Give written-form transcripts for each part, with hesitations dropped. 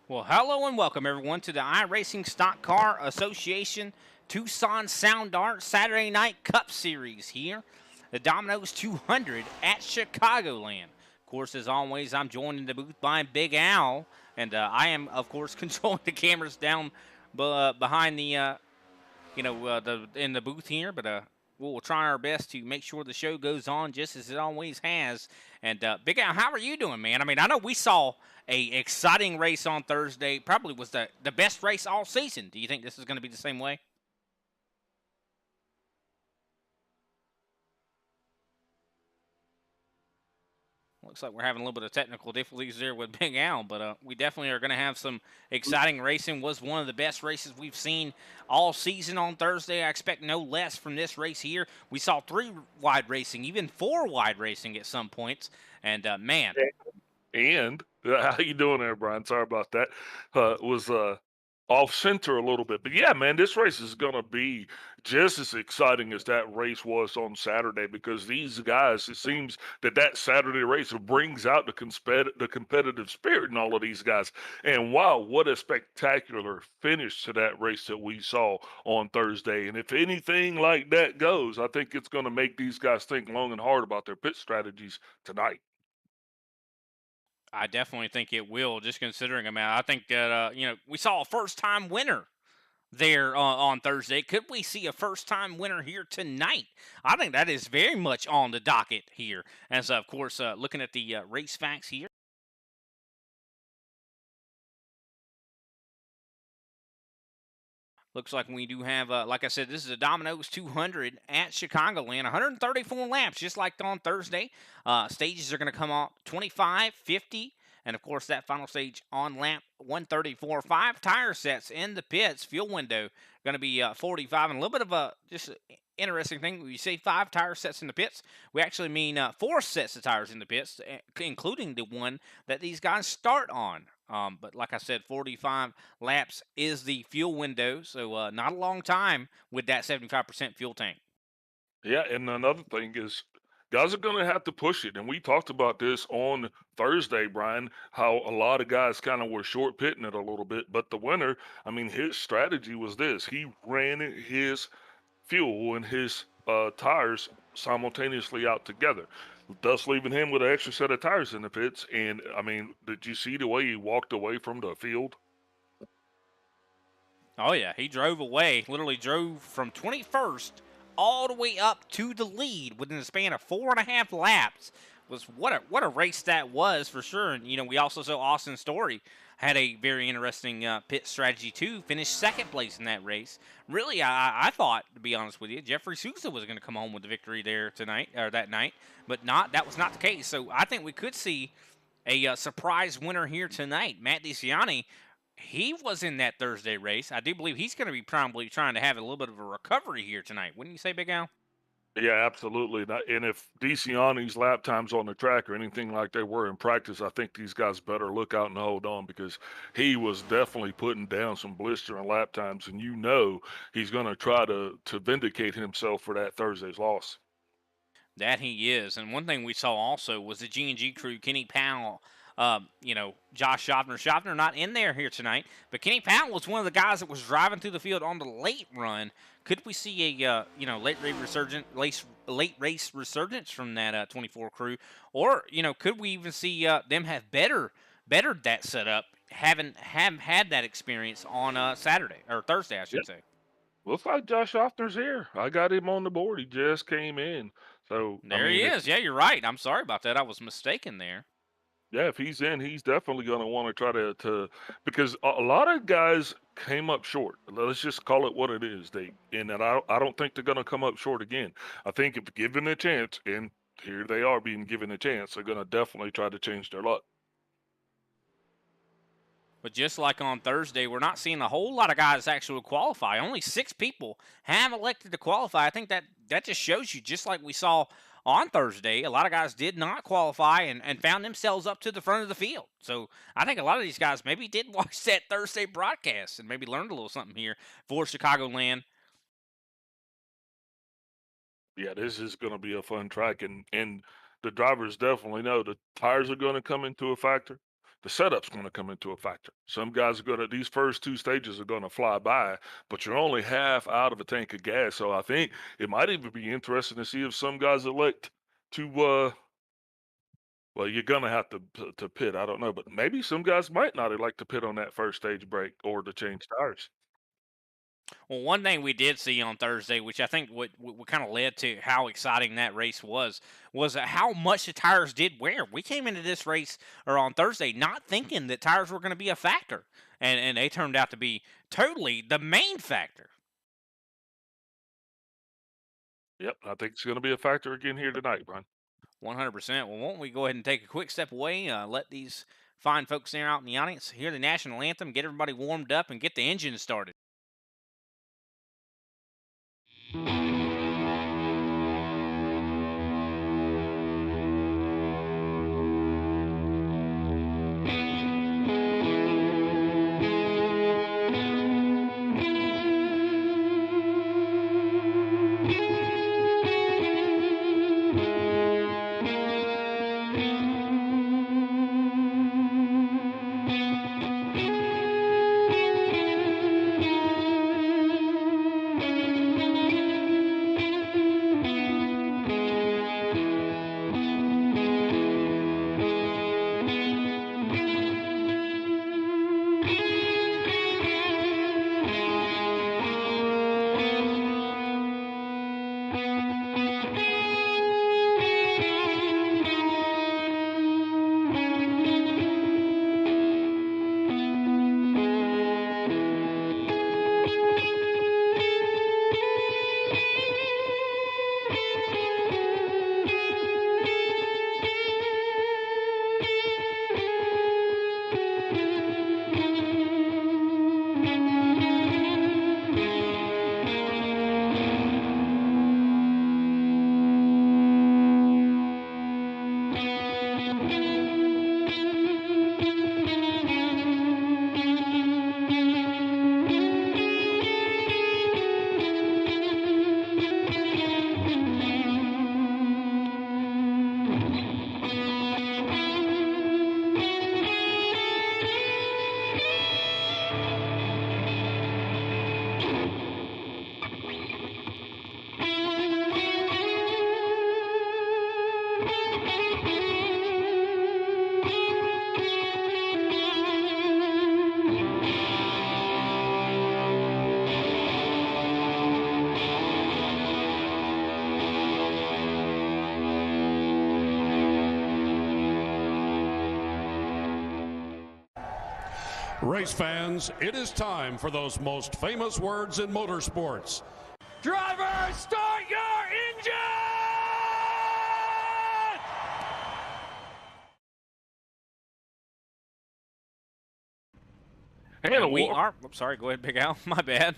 Well, hello and welcome everyone to the iRacing Stock Car Association Tucson Sound Art Saturday Night Cup Series here. The Domino's 200 at Chicagoland. Of course, as always, I'm joined in the booth by Big Al, and I am, of course, controlling the cameras down behind the in the booth here. But we'll try our best to make sure the show goes on just as it always has. And Big Al, how are you doing, man? I mean, I know we saw a exciting race on Thursday. Probably was the best race all season. Do you think this is going to be the same way? Looks like we're having a little bit of technical difficulties there with Big Al, but we definitely are going to have some exciting racing. Was one of the best races we've seen all season on Thursday. I expect no less from this race here. We saw three wide racing, even four wide racing at some points, and man, And how you doing there, Brian? Sorry about that. Was off center a little bit, but yeah, man, this race is gonna be just as exciting as that race was on Saturday because these guys, it seems that Saturday race brings out the competitive spirit in all of these guys. And wow, what a spectacular finish to that race that we saw on Thursday! And if anything like that goes, I think it's gonna make these guys think long and hard about their pit strategies tonight. I definitely think it will. Just considering, I mean, I think that we saw a first-time winner there on Thursday. Could we see a first time winner here tonight? I think that is very much on the docket here. As of course, looking at the race facts here. Looks like we do have, like I said, this is a Domino's 200 at Chicagoland. 134 laps, just like on Thursday. Stages are going to come off 25, 50, and of course that final stage on lap 134. Five tire sets in the pits. Fuel window going to be 45. And a little bit of a just interesting thing. When you say five tire sets in the pits, we actually mean four sets of tires in the pits, including the one that these guys start on. But like I said, 45 laps is the fuel window, so not a long time with that 75% fuel tank. Yeah, and another thing is guys are going to have to push it. And we talked about this on Thursday, Brian, how a lot of guys kind of were short pitting it a little bit. But the winner, I mean, his strategy was this: he ran his fuel and his tires simultaneously out together, thus leaving him with an extra set of tires in the pits. And I mean, did you see the way he walked away from the field? Oh yeah, he drove away, literally drove from 21st all the way up to the lead within the span of 4.5 laps. Was what a race that was for sure. And we also saw Austin Story had a very interesting pit strategy too. Finished second place in that race. Really, I thought, to be honest with you, Jeffrey Sousa was going to come home with the victory there tonight or that night, but not. That was not the case. So I think we could see a surprise winner here tonight. Matt DeCiani, he was in that Thursday race. I do believe he's going to be probably trying to have a little bit of a recovery here tonight. Wouldn't you say, Big Al? Yeah, absolutely. And if DeCiani's lap times on the track or anything like they were in practice, I think these guys better look out and hold on because he was definitely putting down some blistering lap times, and he's going to try to vindicate himself for that Thursday's loss. That he is. And one thing we saw also was the G&G crew, Kenny Powell, Josh Schaffner. Schaffner not in there here tonight, but Kenny Powell was one of the guys that was driving through the field on the late run. Could we see a late race resurgence from that 24 crew, or could we even see them have bettered that setup, have had that experience on Saturday or Thursday, I Yeah, should say. looks like Josh Offner's here. I got him on the board. He just came in. So, I There he mean, if is. Yeah, you're right. I'm sorry about that. I was mistaken there. Yeah, if he's in, he's definitely going to want to try to because a lot of guys came up short. Let's just call it what it is. I don't think they're going to come up short again. I think if given a chance, and here they are being given a chance, they're going to definitely try to change their luck. But just like on Thursday, we're not seeing a whole lot of guys actually qualify. Only six people have elected to qualify. I think that just shows you, just like we saw on Thursday, a lot of guys did not qualify and found themselves up to the front of the field. So I think a lot of these guys maybe did watch that Thursday broadcast and maybe learned a little something here for Chicagoland. Yeah, this is going to be a fun track, and the drivers definitely know the tires are going to come into a factor. the setup's going to come into a factor. Some guys are going to, these first two stages are going to fly by, but you're only half out of a tank of gas. So I think it might even be interesting to see if some guys elect to, well, you're going to have to pit. I don't know, but maybe some guys might not elect to pit on that first stage break or to change tires. Well, one thing we did see on Thursday, which I think what kind of led to how exciting that race was how much the tires did wear. We came into this race or on Thursday not thinking that tires were going to be a factor, and they turned out to be totally the main factor. Yep, I think it's going to be a factor again here tonight, Brian. 100%. Well, won't we go ahead and take a quick step away? Let these fine folks there out in the audience hear the national anthem, get everybody warmed up, and get the engine started. Race fans, it is time for those most famous words in motorsports. Driver, start your engine! And we are. I'm sorry. Go ahead, Big Al. My bad.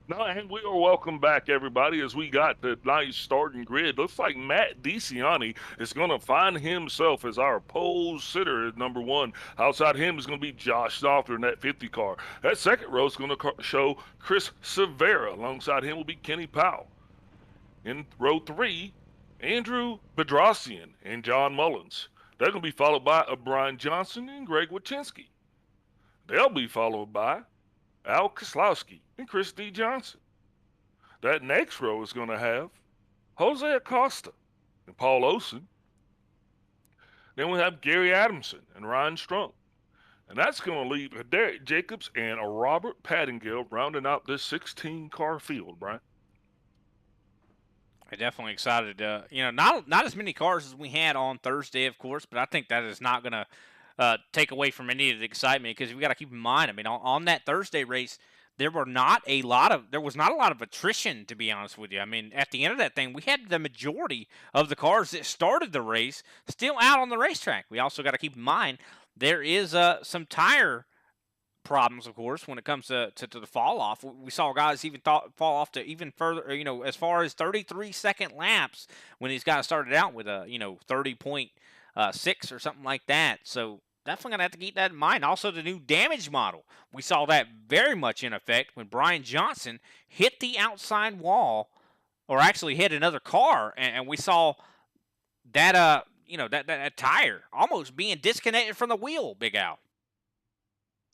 No, and we are welcome back, everybody, as we got the nice starting grid. Looks like Matt DeCiani is going to find himself as our pole sitter at number one. Outside him is going to be Josh Salter in that 50 car. That second row is going to show Chris Severa. Alongside him will be Kenny Powell. In row three, Andrew Bedrosian and John Mullins. They're going to be followed by Brian Johnson and Greg Wachinski. They'll be followed by Al Koslowski and Chris D. Johnson. That next row is going to have Jose Acosta and Paul Olson. Then we have Gary Adamson and Ryan Strunk. And that's going to leave Derek Jacobs and a Robert Pattingill rounding out this 16-car field, Brian. I'm definitely excited. Not as many cars as we had on Thursday, of course, but I think that is not going to take away from any of the excitement because we got to keep in mind. I mean, on that Thursday race, there was not a lot of attrition, to be honest with you. I mean, at the end of that thing, we had the majority of the cars that started the race still out on the racetrack. We also got to keep in mind there is some tire problems, of course, when it comes to the fall off. We saw guys even fall off to even further, as far as 33-second laps when these guys started out with a 30.6 or something like that. So definitely going to have to keep that in mind. Also, the new damage model. We saw that very much in effect when Brian Johnson hit the outside wall, or actually hit another car, and we saw that that tire almost being disconnected from the wheel, Big Al.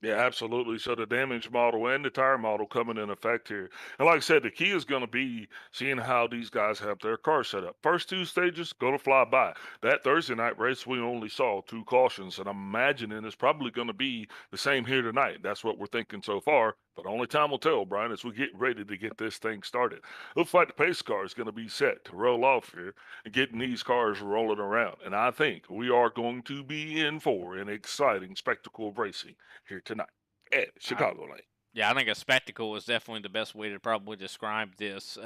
Yeah, absolutely. So the damage model and the tire model coming in effect here. And like I said, the key is going to be seeing how these guys have their car set up. First two stages, going to fly by. That Thursday night race, we only saw 2 cautions, and I'm imagining it's probably going to be the same here tonight. That's what we're thinking so far. But only time will tell, Brian, as we get ready to get this thing started. Looks like the pace car is going to be set to roll off here and getting these cars rolling around. And I think we are going to be in for an exciting spectacle of racing here tonight at Chicagoland. Yeah, I think a spectacle is definitely the best way to probably describe this.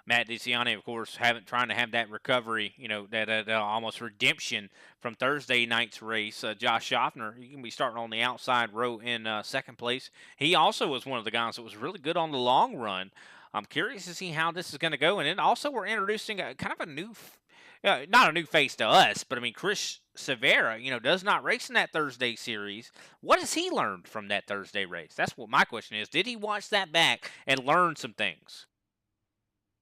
Matt DeCiani, of course, trying to have that recovery, that almost redemption from Thursday night's race. Josh Schaffner, he can be starting on the outside row in second place. He also was one of the guys that was really good on the long run. I'm curious to see how this is going to go. And then also we're introducing a kind of a new not a new face to us, but I mean, Chris Severa, does not race in that Thursday series. What has he learned from that Thursday race? That's what my question is. Did he watch that back and learn some things?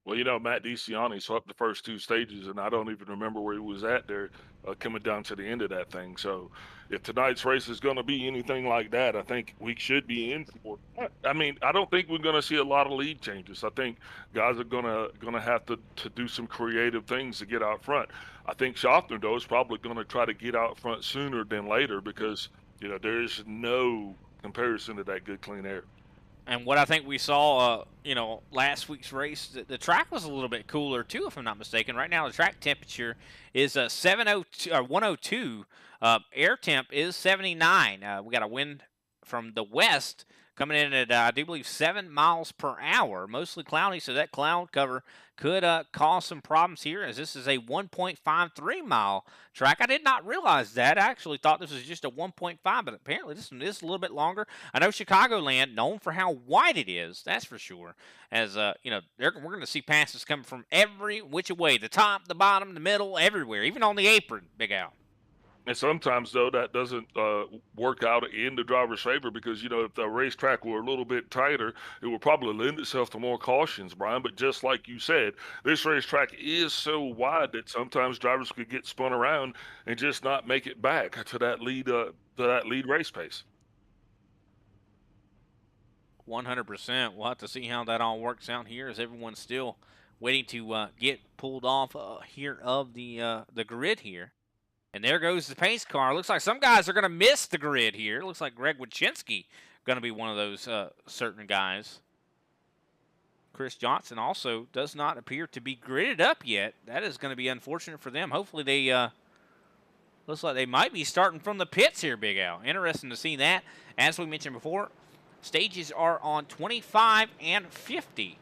Well, Matt DeCiani swept the first 2 stages, and I don't even remember where he was at there coming down to the end of that thing. So if tonight's race is going to be anything like that, I think we should be in for it. I mean, I don't think we're going to see a lot of lead changes. I think guys are gonna have to do some creative things to get out front. I think Schaffner, though, is probably going to try to get out front sooner than later because, there's no comparison to that good, clean air. And what I think we saw, last week's race, the track was a little bit cooler too, if I'm not mistaken. Right now, the track temperature is 102. Air temp is 79. We got a wind from the west coming in at, I do believe, 7 miles per hour. Mostly cloudy, so that cloud cover could cause some problems here, as this is a 1.53 mile track. I did not realize that. I actually thought this was just a 1.5, but apparently this one is a little bit longer. I know Chicagoland, known for how wide it is, that's for sure. As, we're going to see passes coming from every which way, the top, the bottom, the middle, everywhere, even on the apron, Big Al. And sometimes, though, that doesn't work out in the driver's favor because, if the racetrack were a little bit tighter, it would probably lend itself to more cautions, Brian. But just like you said, this racetrack is so wide that sometimes drivers could get spun around and just not make it back to that lead race pace. 100%. We'll have to see how that all works out here as everyone's still waiting to get pulled off here of the grid here. And there goes the pace car. Looks like some guys are going to miss the grid here. Looks like Greg Wyszynski going to be one of those certain guys. Chris Johnson also does not appear to be gridded up yet. That is going to be unfortunate for them. Hopefully they looks like they might be starting from the pits here, Big Al. Interesting to see that. As we mentioned before, stages are on 25 and 50.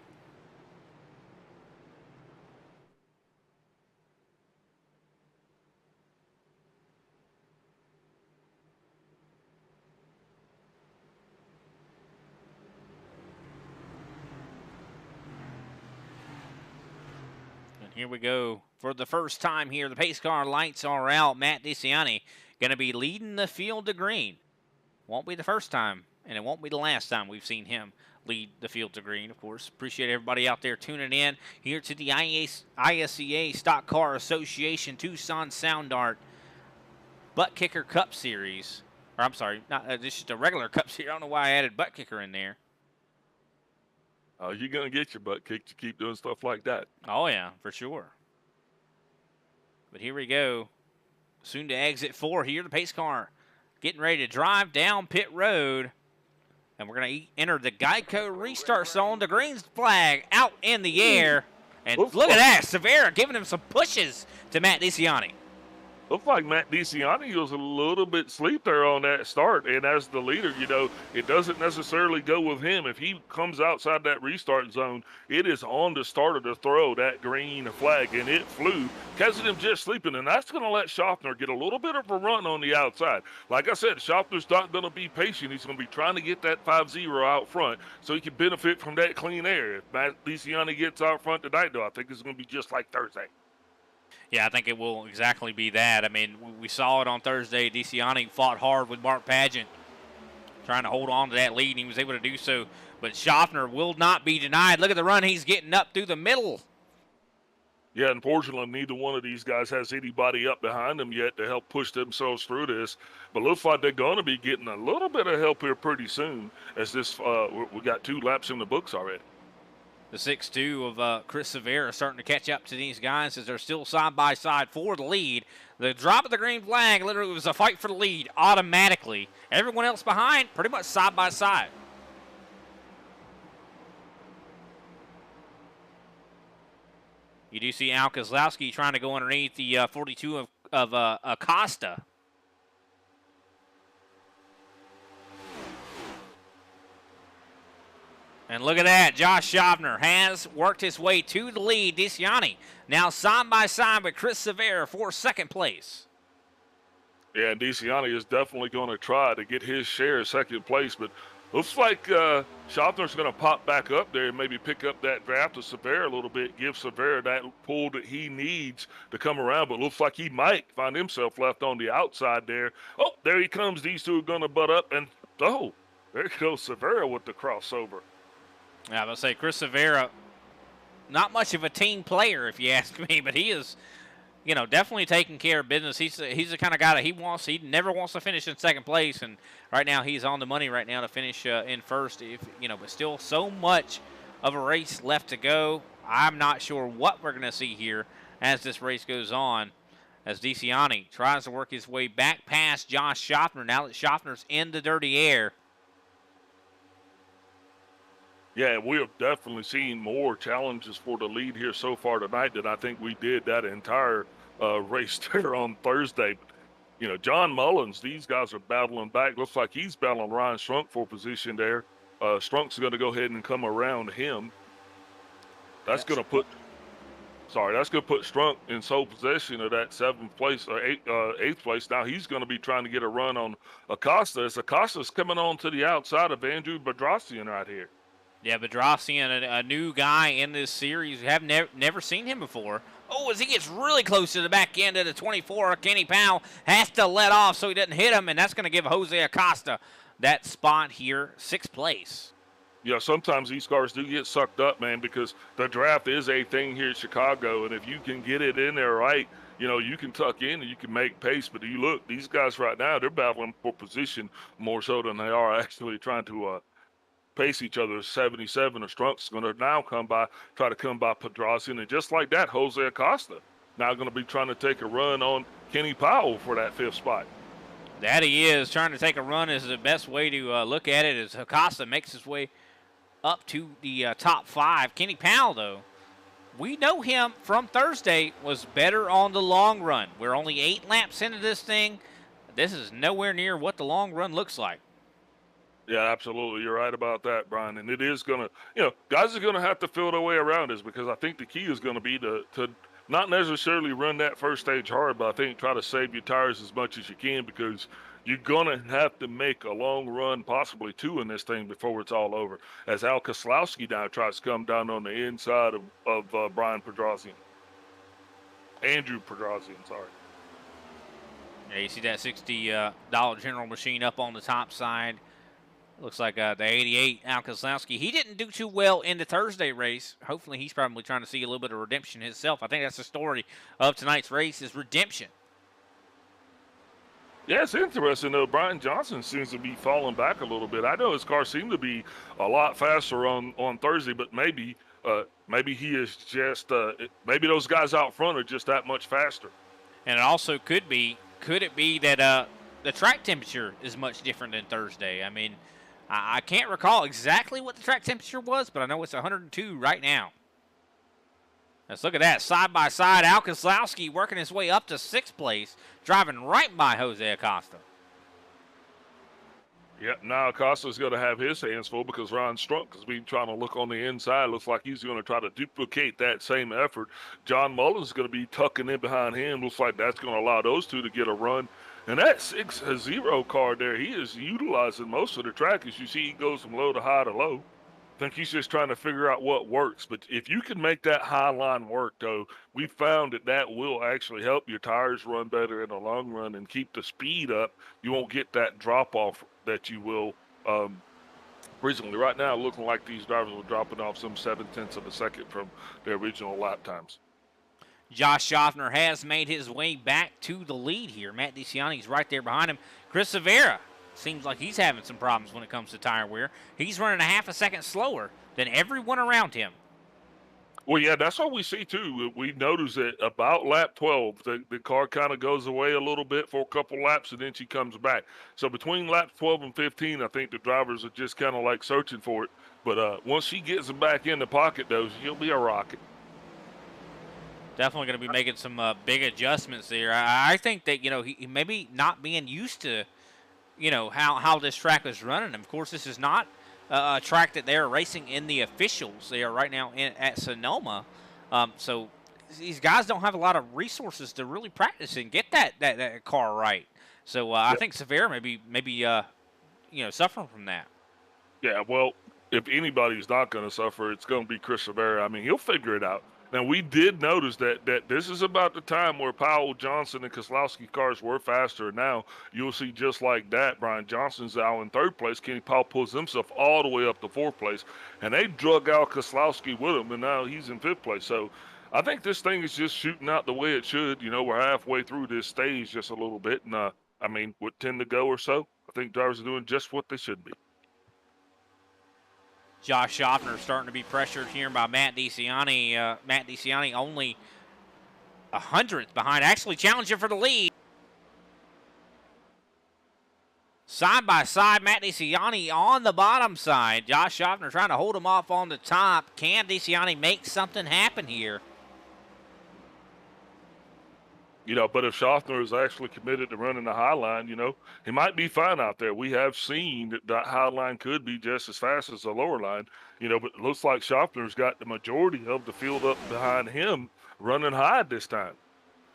Here we go. For the first time here, the pace car lights are out. Matt DeCiani going to be leading the field to green. Won't be the first time, and it won't be the last time we've seen him lead the field to green, of course. Appreciate everybody out there tuning in here to the ISCA Stock Car Association Tucson Sound Art Butt Kicker Cup Series. Or I'm sorry, not just a regular Cup Series. I don't know why I added Butt Kicker in there. You're going to get your butt kicked to keep doing stuff like that. Oh, yeah, for sure. But here we go. Soon to exit 4 here. The pace car getting ready to drive down pit road. And we're going to enter the Geico restart zone. The green flag out in the air. And look at that. Severa giving him some pushes to Matt DeCiani. Looks like Matt DeCiani was a little bit asleep there on that start. And as the leader, it doesn't necessarily go with him. If he comes outside that restart zone, it is on the starter to throw that green flag. And it flew, catching him just sleeping. And that's going to let Schaffner get a little bit of a run on the outside. Like I said, Schaffner's not going to be patient. He's going to be trying to get that 5-0 out front so he can benefit from that clean air. If Matt DeCiani gets out front tonight, though, I think it's going to be just like Thursday. Yeah, I think it will exactly be that. I mean, we saw it on Thursday. DeCiani fought hard with Mark Pageant, trying to hold on to that lead, and he was able to do so. But Schaffner will not be denied. Look at the run he's getting up through the middle. Yeah, unfortunately, neither one of these guys has anybody up behind them yet to help push themselves through this. But looks like they're going to be getting a little bit of help here pretty soon, as this we got 2 laps in the books already. The 6'2" of Chris Severa starting to catch up to these guys as they're still side by side for the lead. The drop of the green flag literally was a fight for the lead automatically. Everyone else behind pretty much side by side. You do see Al Kozlowski trying to go underneath the 42 of Acosta. And look at that. Josh Schaffner has worked his way to the lead. DeCiani now side by side with Chris Severa for second place. Yeah, and DeCiani is definitely going to try to get his share of second place, but looks like Schaffner's going to pop back up there and maybe pick up that draft of Severa a little bit, give Severa that pull that he needs to come around, but looks like he might find himself left on the outside there. Oh, there he comes. These two are going to butt up, and oh, there goes Severa with the crossover. Yeah, I was going to say, Chris Severa, not much of a team player, if you ask me, but he is, definitely taking care of business. He's the kind of guy that he never wants to finish in second place, and right now he's on the money right now to finish in first. But still so much of a race left to go. I'm not sure what we're going to see here as this race goes on, as DeCiani tries to work his way back past Josh Schaffner now that Schaffner's in the dirty air. Yeah, we have definitely seen more challenges for the lead here so far tonight than I think we did that entire race there on Thursday. But, John Mullins, these guys are battling back. Looks like he's battling Ryan Strunk for position there. Strunk's going to go ahead and come around him. That's going to put Strunk in sole possession of that 7th place or 8th place. Now he's going to be trying to get a run on Acosta, as Acosta's coming on to the outside of Andrew Bedrosian right here. Yeah, Bedrosian, a new guy in this series. We have never seen him before. Oh, as he gets really close to the back end of the 24, Kenny Powell has to let off so he doesn't hit him, and that's going to give Jose Acosta that spot here, 6th place. Yeah, sometimes these cars do get sucked up, man, because the draft is a thing here in Chicago, and if you can get it in there right, you can tuck in and you can make pace. But you look, these guys right now, they're battling for position more so than they are actually trying to pace each other. 77 of Strunk's going to now try to come by Pedrosian, and just like that, Jose Acosta now going to be trying to take a run on Kenny Powell for that 5th spot. That he is. Trying to take a run is the best way to look at it, as Acosta makes his way up to the top 5. Kenny Powell, though, we know him from Thursday, was better on the long run. We're only 8 laps into this thing. This is nowhere near what the long run looks like. Yeah, absolutely. You're right about that, Brian. And it is going to, guys are going to have to feel their way around this, because I think the key is going to be to not necessarily run that first stage hard, but I think try to save your tires as much as you can, because you're going to have to make a long run, possibly 2 in this thing before it's all over, as Al Kozlowski now tries to come down on the inside of Brian Pedrosian. Andrew Pedrosian, sorry. Yeah, you see that $60 General Machine up on the top side. Looks like the 88 Al Kozlowski. He didn't do too well in the Thursday race. Hopefully he's probably trying to see a little bit of redemption himself. I think that's the story of tonight's race, is redemption. Yeah, it's interesting, though. Brian Johnson seems to be falling back a little bit. I know his car seemed to be a lot faster on Thursday, but maybe he is just maybe those guys out front are just that much faster. And it also could it be that the track temperature is much different than Thursday? I mean, I can't recall exactly what the track temperature was, but I know it's 102 right now. Let's look at that. Side by side, Al Kozlowski working his way up to 6th place, driving right by Jose Acosta. Yep, now Acosta's going to have his hands full, because Ryan Strunk has been trying to look on the inside. Looks like he's going to try to duplicate that same effort. John Mullins is going to be tucking in behind him. Looks like that's going to allow those two to get a run. And that 6-0 car there, he is utilizing most of the track. As you see, he goes from low to high to low. I think he's just trying to figure out what works. But if you can make that high line work, though, we found that will actually help your tires run better in the long run and keep the speed up. You won't get that drop-off that you will recently. Right now, looking like these drivers are dropping off some 0.7 of a second from their original lap times. Josh Schaffner has made his way back to the lead here. Matt DeCiani's right there behind him. Chris Severa seems like he's having some problems when it comes to tire wear. He's running a half a second slower than everyone around him. Well, yeah, that's what we see too. We notice that about lap 12, the car kind of goes away a little bit for a couple laps, and then she comes back. So between laps 12 and 15, I think the drivers are just kind of like searching for it. But once she gets them back in the pocket, though, she'll be a rocket. Definitely going to be making some big adjustments there. I think that, he maybe not being used to, how this track is running. Of course, this is not a track that they are racing in the officials. They are right now at Sonoma. So these guys don't have a lot of resources to really practice and get that car right. So I think Severa maybe suffering from that. Yeah, well, if anybody's not going to suffer, it's going to be Chris Severa. I mean, he'll figure it out. Now, we did notice that this is about the time where Powell, Johnson, and Keselowski cars were faster. Now, you'll see just like that, Brian Johnson's now in third place. Kenny Powell pulls himself all the way up to fourth place. And they drug out Keselowski with him, and now he's in fifth place. So I think this thing is just shooting out the way it should. We're halfway through this stage just a little bit. And, with 10 to go or so, I think drivers are doing just what they should be. Josh Schaffner starting to be pressured here by Matt DeCiani. Matt DeCiani only 100th behind, actually challenging for the lead. Side by side, Matt DeCiani on the bottom side. Josh Schaffner trying to hold him off on the top. Can DeCiani make something happen here? But if Schaffner is actually committed to running the high line, he might be fine out there. We have seen that high line could be just as fast as the lower line, but it looks like Schaffner's got the majority of the field up behind him running high this time.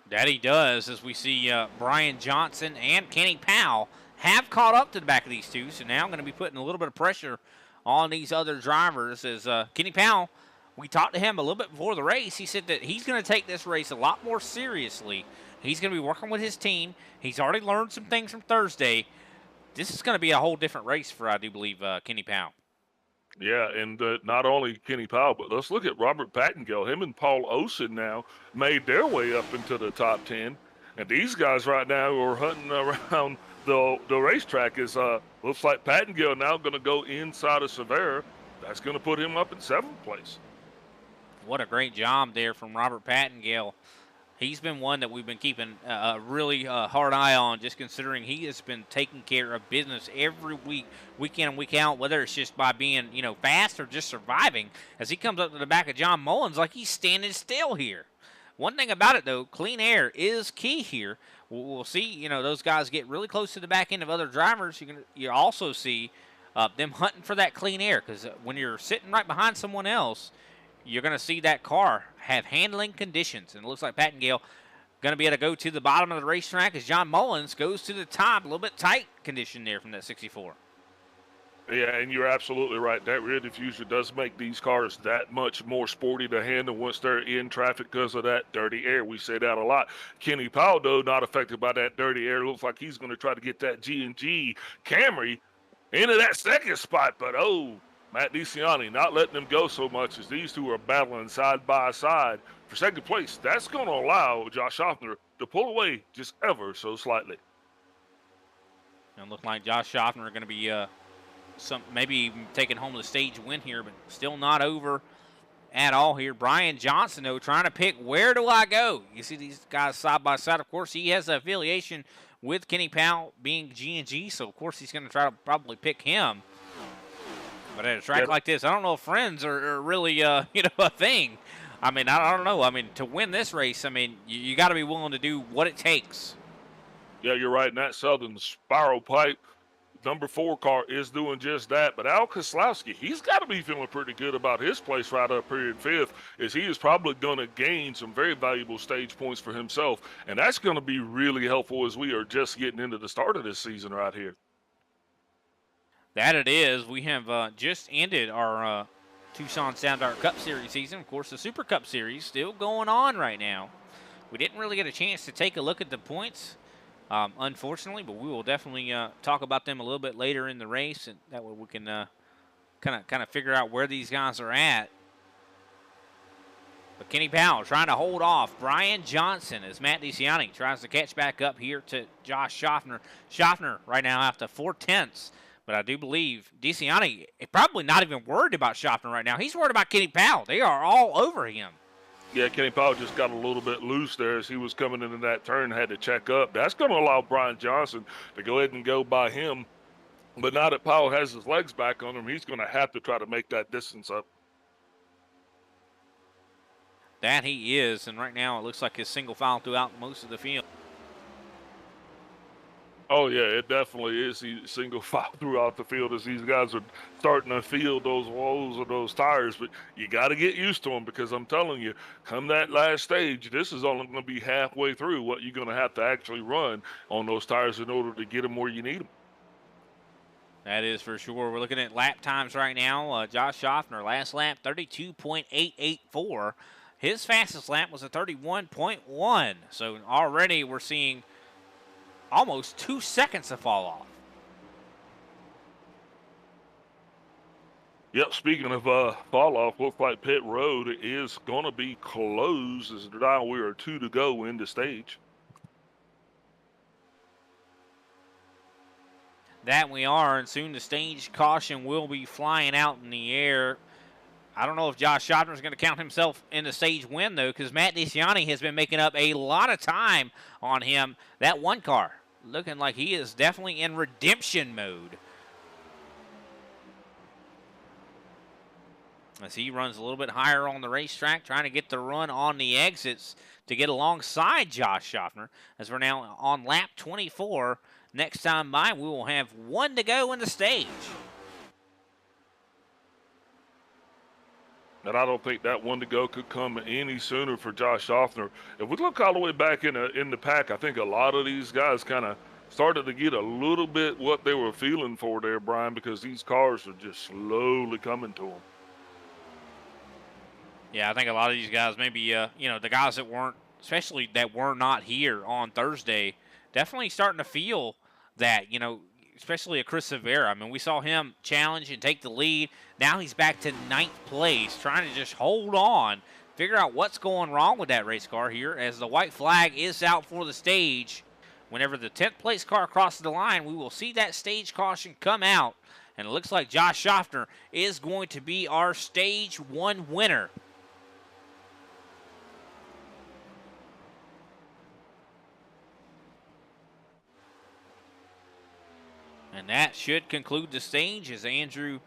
That he does, as we see Brian Johnson and Kenny Powell have caught up to the back of these two. So now I'm going to be putting a little bit of pressure on these other drivers as Kenny Powell, we talked to him a little bit before the race. He said that he's going to take this race a lot more seriously. He's going to be working with his team. He's already learned some things from Thursday. This is going to be a whole different race for, I do believe, Kenny Powell. Yeah, and not only Kenny Powell, but let's look at Robert Pattingill. Him and Paul Osen now made their way up into the top 10. And these guys right now are hunting around the racetrack. Looks like Pattingill now going to go inside of Severa. That's going to put him up in 7th place. What a great job there from Robert Pattingill. He's been one that we've been keeping a really hard eye on, just considering he has been taking care of business every week, week in and week out, whether it's just by being, fast or just surviving. As he comes up to the back of John Mullins like he's standing still here. One thing about it, though, clean air is key here. We'll see, those guys get really close to the back end of other drivers. You also see them hunting for that clean air, because when you're sitting right behind someone else, you're going to see that car have handling conditions. And it looks like Pattingill going to be able to go to the bottom of the racetrack as John Mullins goes to the top. A little bit tight condition there from that 64. Yeah, and you're absolutely right. That rear diffuser does make these cars that much more sporty to handle once they're in traffic because of that dirty air. We say that a lot. Kenny Powell, though, not affected by that dirty air. Looks like he's going to try to get that G&G Camry into that second spot. But, Matt DeCiani not letting them go so much as these two are battling side by side for second place. That's going to allow Josh Schaffner to pull away just ever so slightly. And look like Josh Schaffner are going to be maybe even taking home the stage win here, but still not over at all here. Brian Johnson, though, trying to pick where do I go. You see these guys side by side. Of course, he has an affiliation with Kenny Powell being G&G, so of course he's going to try to probably pick him. But at a track like this, I don't know if friends are really, a thing. I mean, I don't know. I mean, to win this race, I mean, you got to be willing to do what it takes. Yeah, you're right. And that Southern Spiral Pipe number 4 car is doing just that. But Al Keselowski, he's got to be feeling pretty good about his place right up here in 5th, as he is probably going to gain some very valuable stage points for himself. And that's going to be really helpful as we are just getting into the start of this season right here. That it is. We have just ended our Tucson Sound Art Cup Series season. Of course, the Super Cup Series still going on right now. We didn't really get a chance to take a look at the points, unfortunately, but we will definitely talk about them a little bit later in the race, and that way we can kind of figure out where these guys are at. But Kenny Powell trying to hold off Brian Johnson as Matt DeCiani tries to catch back up here to Josh Schaffner. Schaffner right now after 4/10. But I do believe DeCiani is probably not even worried about Schaffner right now. He's worried about Kenny Powell. They are all over him. Yeah, Kenny Powell just got a little bit loose there as he was coming into that turn, had to check up. That's going to allow Brian Johnson to go ahead and go by him. But now that Powell has his legs back on him, he's going to have to try to make that distance up. That he is, and right now it looks like his single file throughout most of the field. Oh, yeah, it definitely is. He single file throughout the field as these guys are starting to feel those woes of those tires. But you got to get used to them because I'm telling you, come that last stage, this is only going to be halfway through what you're going to have to actually run on those tires in order to get them where you need them. That is for sure. We're looking at lap times right now. Josh Schaffner, last lap, 32.884. His fastest lap was a 31.1. So already we're seeing almost 2 seconds to fall off. Yep, speaking of fall off, looks like pit road is going to be closed as now we are 2 to go in the stage. That we are, and soon the stage caution will be flying out in the air. I don't know if Josh Schaffner is going to count himself in the stage win, though, because Matt DeCiani has been making up a lot of time on him. That one car looking like he is definitely in redemption mode. As he runs a little bit higher on the racetrack, trying to get the run on the exits to get alongside Josh Schaffner. As we're now on lap 24. Next time by, we will have 1 to go in the stage. And I don't think that 1 to go could come any sooner for Josh Schaffner. If we look all the way back in the pack, I think a lot of these guys kind of started to get a little bit what they were feeling for there, Brian, because these cars are just slowly coming to them. Yeah, I think a lot of these guys, maybe, the guys that weren't, especially that were not here on Thursday, definitely starting to feel that, especially a Chris Severa. I mean, we saw him challenge and take the lead. Now he's back to 9th place, trying to just hold on, figure out what's going wrong with that race car here as the white flag is out for the stage. Whenever the 10th place car crosses the line, we will see that stage caution come out. And it looks like Josh Schaffner is going to be our stage 1 winner. And that should conclude the stage as Andrew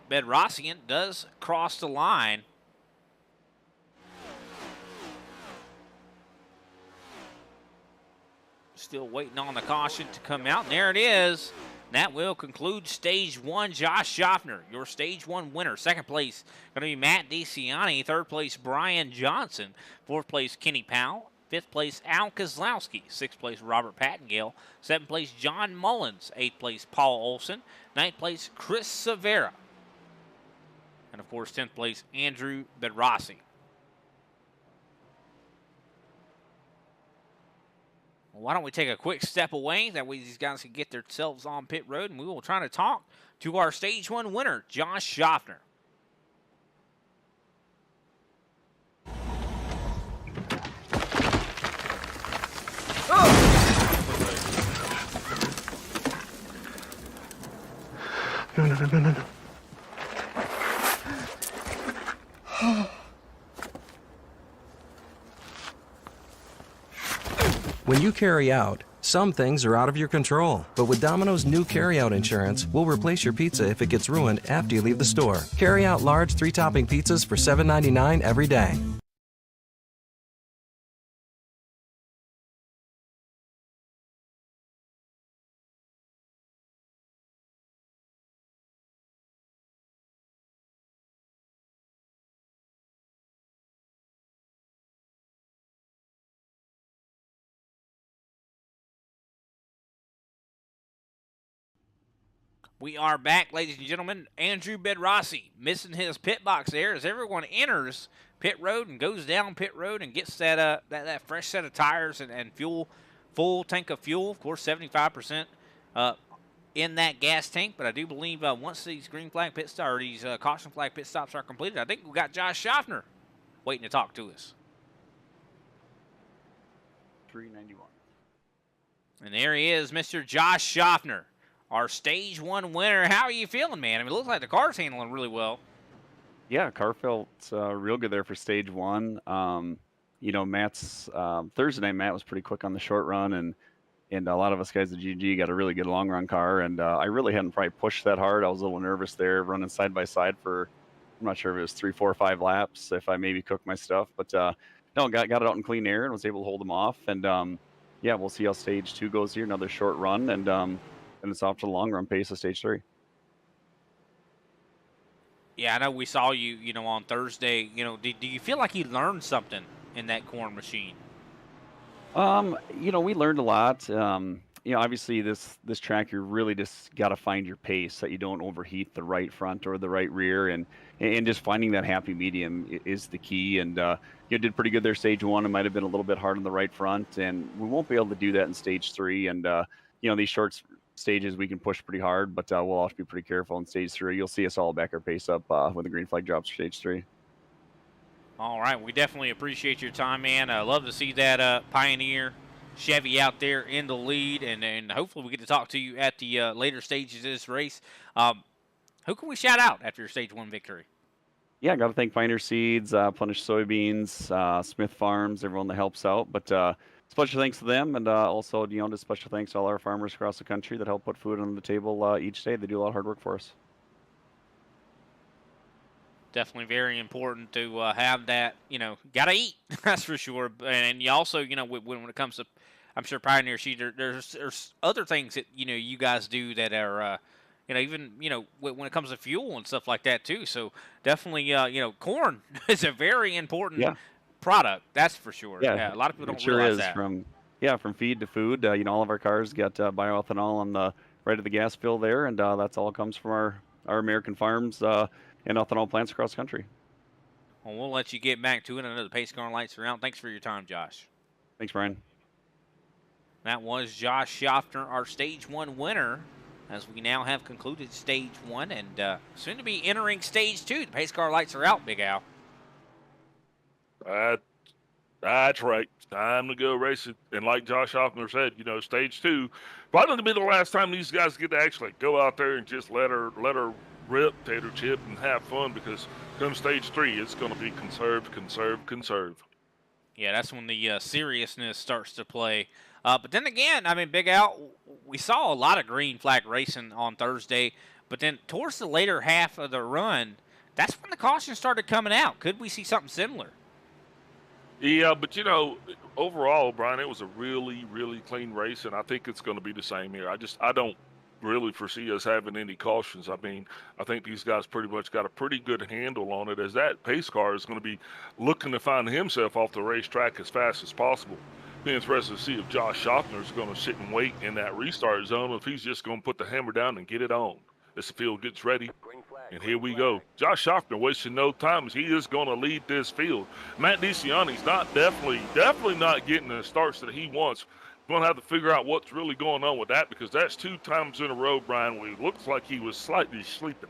Bedrossian does cross the line. Still waiting on the caution to come out. And there it is. That will conclude stage 1. Josh Schaffner, your stage 1 winner. 2nd place going to be Matt DeCiani. 3rd place, Brian Johnson. 4th place, Kenny Powell. 5th place, Al Kozlowski. 6th place, Robert Pattengale. 7th place, John Mullins. 8th place, Paul Olson. 9th place, Chris Severa. And, of course, 10th place, Andrew Bedrossi. Well, why don't we take a quick step away? That way these guys can get themselves on pit road, and we will try to talk to our stage 1 winner, Josh Schaffner. No. When you carry out, some things are out of your control. But with Domino's new carry-out insurance, we'll replace your pizza if it gets ruined after you leave the store. Carry out large 3-topping pizzas for $7.99 every day. We are back, ladies and gentlemen. Andrew Bedrossi missing his pit box there as everyone enters pit road and goes down pit road and gets that fresh set of tires and fuel, full tank of fuel. Of course, 75% in that gas tank. But I do believe once these green flag pit stops or these caution flag pit stops are completed, I think we got Josh Schaffner waiting to talk to us. 391. And there he is, Mr. Josh Schaffner, our Stage 1 winner. How are you feeling, man? I mean, it looks like the car's handling really well. Yeah, car felt real good there for stage 1. Matt's Thursday night, Matt was pretty quick on the short run, and a lot of us guys at GG got a really good long run car, and I really hadn't probably pushed that hard. I was a little nervous there, running side by side for, I'm not sure if it was 3, 4, or 5 laps, if I maybe cooked my stuff, but no, got it out in clean air and was able to hold them off, and yeah, we'll see how stage 2 goes here. Another short run, and it's off to the long run pace of stage 3. Yeah, I know we saw you, on Thursday. Do you feel like you learned something in that corn machine? We learned a lot. Obviously this track, you really just got to find your pace, that you don't overheat the right front or the right rear, and just finding that happy medium is the key. And you did pretty good there stage 1. It might have been a little bit hard on the right front, and we won't be able to do that in stage 3. And these short stages we can push pretty hard, but we'll have to be pretty careful in stage 3. You'll see us all back our pace up when the green flag drops for stage 3. All right, we definitely appreciate your time, man. I love to see that Pioneer Chevy out there in the lead, and hopefully we get to talk to you at the later stages of this race. Who can we shout out after your stage 1 victory? Yeah, got to thank Pioneer Seeds, Plenish Soybeans, Smith Farms, everyone that helps out. But special thanks to them, and also, just special thanks to all our farmers across the country that help put food on the table each day. They do a lot of hard work for us. Definitely very important to have that, got to eat, that's for sure. And you also, when it comes to, I'm sure Pioneer Seed, there's other things that, you guys do that are, even, when it comes to fuel and stuff like that too. So definitely, corn is a very important product, that's for sure. Yeah, a lot of people don't realize that. From feed to food, all of our cars got bioethanol on the right of the gas fill there, and that's all comes from our American farms and ethanol plants across the country. Well, we'll let you get back to it. I know the pace car lights are out. Thanks for your time, Josh. Thanks, Brian. That was Josh Schaffner, our stage 1 winner, as we now have concluded stage 1 and soon to be entering stage 2. The pace car lights are out, Big Al. That's right. It's time to go race it. And like Josh Hoffner said, stage 2, probably going to be the last time these guys get to actually go out there and just let her rip, tater chip, and have fun, because come stage 3, it's going to be conserve. Yeah, that's when the seriousness starts to play. But then again, Big Al, we saw a lot of green flag racing on Thursday, but then towards the later half of the run, that's when the caution started coming out. Could we see something similar? Yeah, but overall, Brian, it was a really, really clean race, and I think it's going to be the same here. I don't really foresee us having any cautions. I think these guys pretty much got a pretty good handle on it, as that pace car is going to be looking to find himself off the racetrack as fast as possible. Be interested to see if Josh Schaffner is going to sit and wait in that restart zone, or if he's just going to put the hammer down and get it on as the field gets ready. And here we go. Josh Schaffner wasting no time, as he is going to lead this field. Matt DeCiani's definitely not getting the starts that he wants. Going to have to figure out what's really going on with that, because that's 2 times in a row, Brian, where it looks like he was slightly sleeping.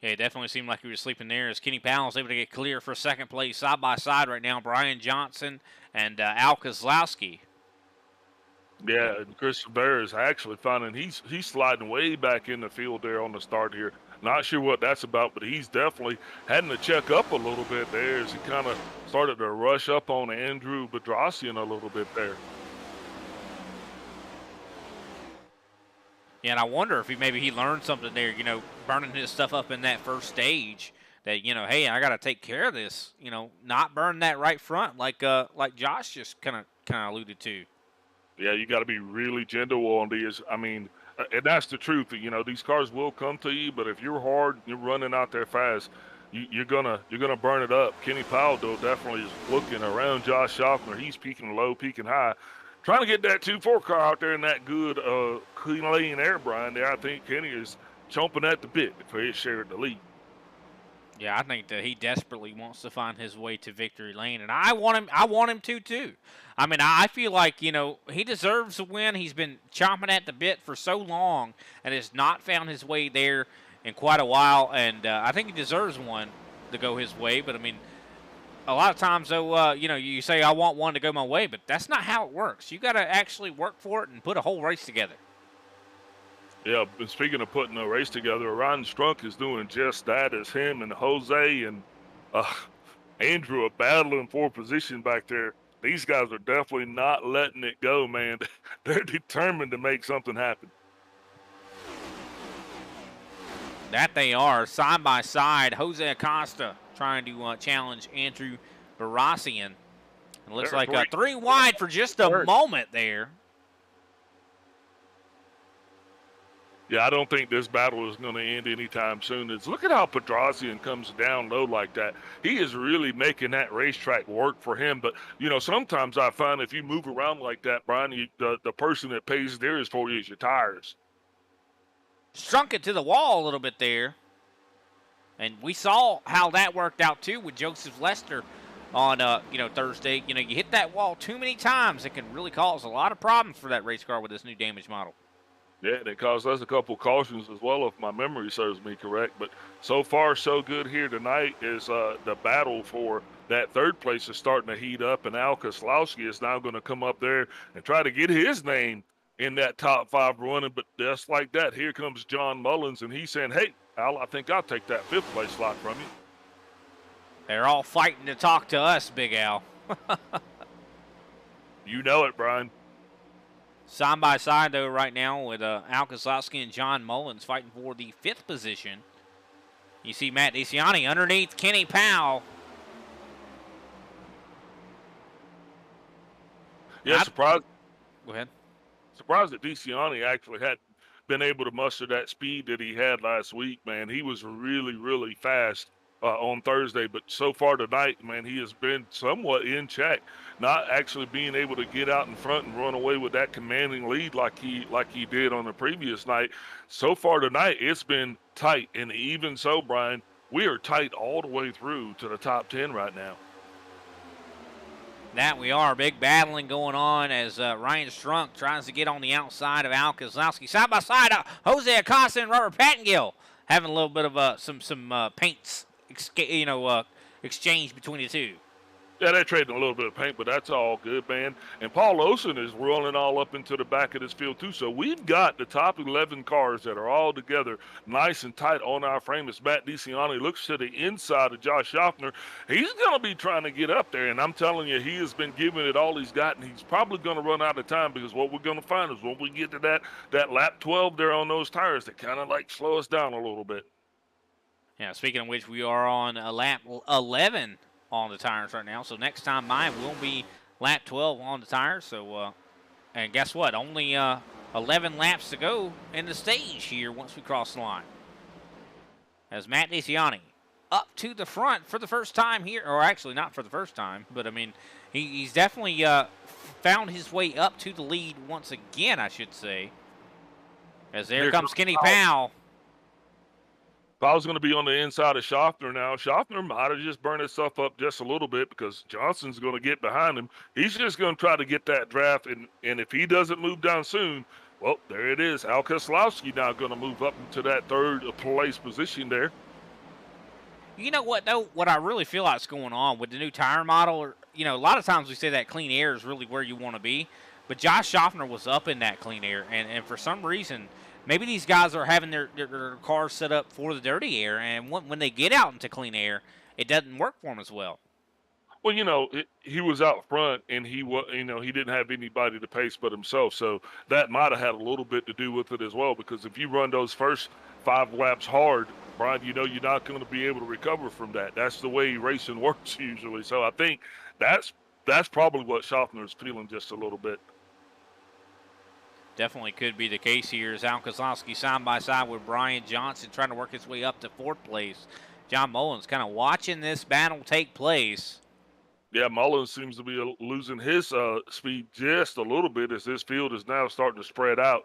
Yeah, it definitely seemed like he was sleeping there, as Kenny Powell is able to get clear for second place side by side right now. Brian Johnson and Al Kozlowski. Yeah, and Chris Bear is actually finding he's sliding way back in the field there on the start here. Not sure what that's about, but he's definitely having to check up a little bit there, as he kind of started to rush up on Andrew Bedrosian a little bit there. Yeah, and I wonder if maybe he learned something there, burning his stuff up in that first stage, that, hey, I got to take care of this, not burn that right front like Josh just kind of alluded to. Yeah, you got to be really gentle on these. And that's the truth. These cars will come to you, but if you're hard, you're running out there fast, you're gonna burn it up. Kenny Powell, though, definitely is looking around Josh Schaffner. He's peaking low, peaking high, trying to get that 2-4 car out there in that good clean lane air, Brian. There, I think Kenny is chomping at the bit for his share of the lead. Yeah, I think that he desperately wants to find his way to victory lane, and I want him to too. I feel like, he deserves a win. He's been chomping at the bit for so long and has not found his way there in quite a while, and I think he deserves one to go his way. But a lot of times, though, you say, I want one to go my way, but that's not how it works. You got to actually work for it and put a whole race together. Yeah, but speaking of putting a race together, Ryan Strunk is doing just that as him and Jose and Andrew are battling for position back there. These guys are definitely not letting it go, man. They're determined to make something happen. That they are, side by side. Jose Acosta trying to challenge Andrew Barassian. It looks like three wide for just a moment there. Yeah, I don't think this battle is going to end anytime soon. Look at how Petrosian comes down low like that. He is really making that racetrack work for him. But, sometimes I find if you move around like that, Brian, the person that pays theirs for you is your tires. Shrunk it to the wall a little bit there. And we saw how that worked out, too, with Joseph Lester on, Thursday. You hit that wall too many times, it can really cause a lot of problems for that race car with this new damage model. Yeah, and it caused us a couple cautions as well, if my memory serves me correct. But so far, so good here tonight is the battle for that third place is starting to heat up, and Al Koslowski is now going to come up there and try to get his name in that top 5 running. But just like that, here comes John Mullins, and he's saying, hey, Al, I think I'll take that 5th place slot from you. They're all fighting to talk to us, Big Al. You know it, Brian. Side by side, though, right now with Al Koslowski and John Mullins fighting for the 5th position. You see Matt DeCiani underneath Kenny Powell. Yeah, surprised. Go ahead. Surprised that DeCiani actually had been able to muster that speed that he had last week, man. He was really, really fast on Thursday, but so far tonight, man, he has been somewhat in check, not actually being able to get out in front and run away with that commanding lead like he did on the previous night. So far tonight, it's been tight, and even so, Brian, we are tight all the way through to the top 10 right now. That we are. Big battling going on as Ryan Strunk tries to get on the outside of Al Koslowski. Side by side, Jose Acosta and Robert Pattingill having a little bit of some paints, exchange between the two. Yeah, they're trading a little bit of paint, but that's all good, man. And Paul Olsen is rolling all up into the back of this field, too. So we've got the top 11 cars that are all together nice and tight on our frame. As Matt DeCiani looks to the inside of Josh Schaffner, he's going to be trying to get up there. And I'm telling you, he has been giving it all he's got, and he's probably going to run out of time because what we're going to find is when we get to that lap 12 there on those tires, they kind of like slow us down a little bit. Yeah, speaking of which, we are on lap 11 on the tires right now. So next time by will be lap 12 on the tires. So, and guess what? Only 11 laps to go in the stage here once we cross the line. As Matt DeCiani up to the front for the first time here, or actually not for the first time, but I mean, he's definitely found his way up to the lead once again, I should say. As there comes Kenny Powell. Powell's going to be on the inside of Schaffner now. Schaffner might have just burned himself up just a little bit because Johnson's going to get behind him. He's just going to try to get that draft, and if he doesn't move down soon, well, there it is. Al Koslowski now going to move up into that 3rd place position there. You know what, though? What I really feel like is going on with the new tire model, a lot of times we say that clean air is really where you want to be, but Josh Schaffner was up in that clean air, and for some reason – maybe these guys are having their cars set up for the dirty air, and when they get out into clean air, it doesn't work for them as well. Well, he was out front, and he didn't have anybody to pace but himself, so that might have had a little bit to do with it as well, because if you run those first 5 laps hard, Brian, you're not going to be able to recover from that. That's the way racing works usually. So I think that's probably what Schaffner's feeling just a little bit. Definitely could be the case here as Al Koslowski side by side with Brian Johnson trying to work his way up to 4th place. John Mullins kind of watching this battle take place. Yeah, Mullins seems to be losing his speed just a little bit as this field is now starting to spread out.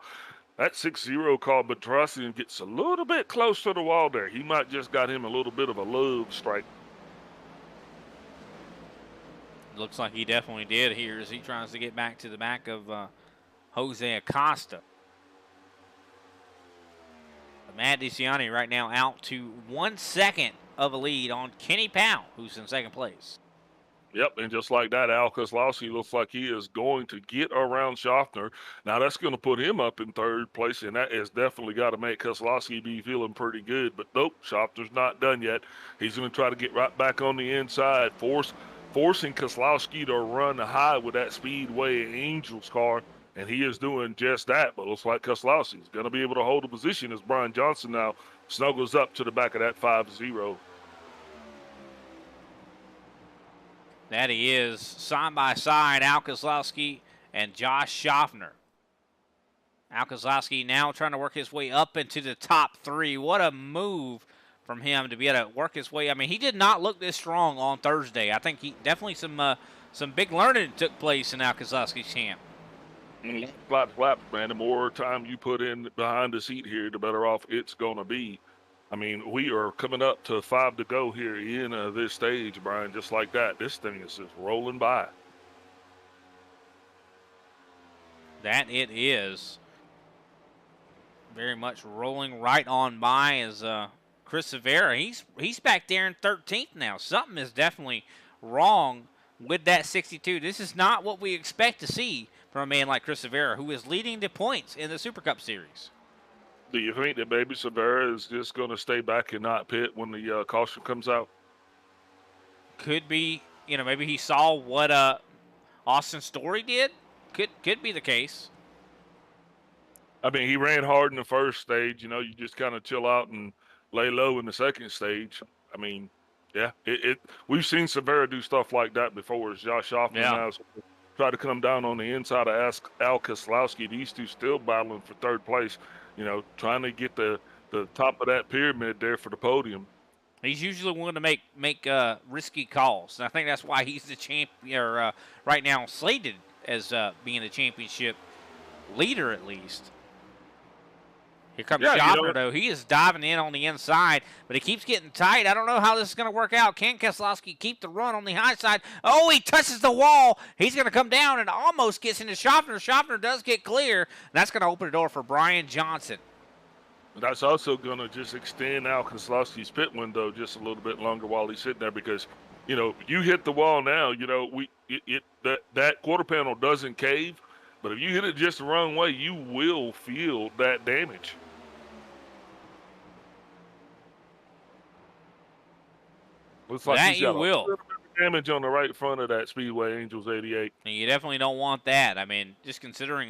That 6-0 call, Petrosian gets a little bit close to the wall there. He might just got him a little bit of a love strike. Looks like he definitely did here as he tries to get back to the back of Jose Acosta. But Matt DeCiani right now out to 1 second of a lead on Kenny Powell, who's in 2nd place. Yep, and just like that, Al Kozlowski looks like he is going to get around Schaffner. Now, that's going to put him up in third place, and that has definitely got to make Kozlowski be feeling pretty good. But nope, Schaffner's not done yet. He's going to try to get right back on the inside, forcing Kozlowski to run high with that Speedway Angels car, and he is doing just that. But looks like Kozlowski is going to be able to hold the position as Brian Johnson now snuggles up to the back of that 5-0. That he is, side by side, Al Kozlowski and Josh Schaffner. Al Kozlowski now trying to work his way up into the top 3. What a move from him to be able to work his way. I mean, he did not look this strong on Thursday. I think he definitely some big learning took place in Al Kozlowski's camp. Flap, man. The more time you put in behind the seat here, the better off it's going to be. I mean, we are coming up to 5 to go here in this stage, Brian, just like that. This thing is just rolling by. That it is. Very much rolling right on by as Chris Severa. He's back there in 13th now. Something is definitely wrong with that 62. This is not what we expect to see from a man like Chris Severa, who is leading the points in the Super Cup Series. Do you think that maybe Severa is just going to stay back and not pit when the caution comes out? Could be, maybe he saw what Austin Story did. Could be the case. I mean, he ran hard in the first stage. You just kind of chill out and lay low in the second stage. I mean, yeah, we've seen Severa do stuff like that before. As Josh Hoffman has tried to come down on the inside of Al Kozlowski. These two still battling for third place. Trying to get the top of that pyramid there for the podium. He's usually willing to make risky calls. And I think that's why he's the champion, right now slated as being the championship leader at least. Here comes Schaffner, though. He is diving in on the inside, but he keeps getting tight. I don't know how this is going to work out. Can Kozlowski keep the run on the high side? Oh, he touches the wall. He's going to come down and almost gets into Schaffner. Schaffner does get clear. That's going to open the door for Brian Johnson. That's also going to just extend Al Kozlowski's pit window just a little bit longer while he's sitting there because, you hit the wall now, that quarter panel doesn't cave, but if you hit it just the wrong way, you will feel that damage. Looks like that he's you got will. A little bit of damage on the right front of that Speedway Angels 88. And you definitely don't want that. I mean, just considering,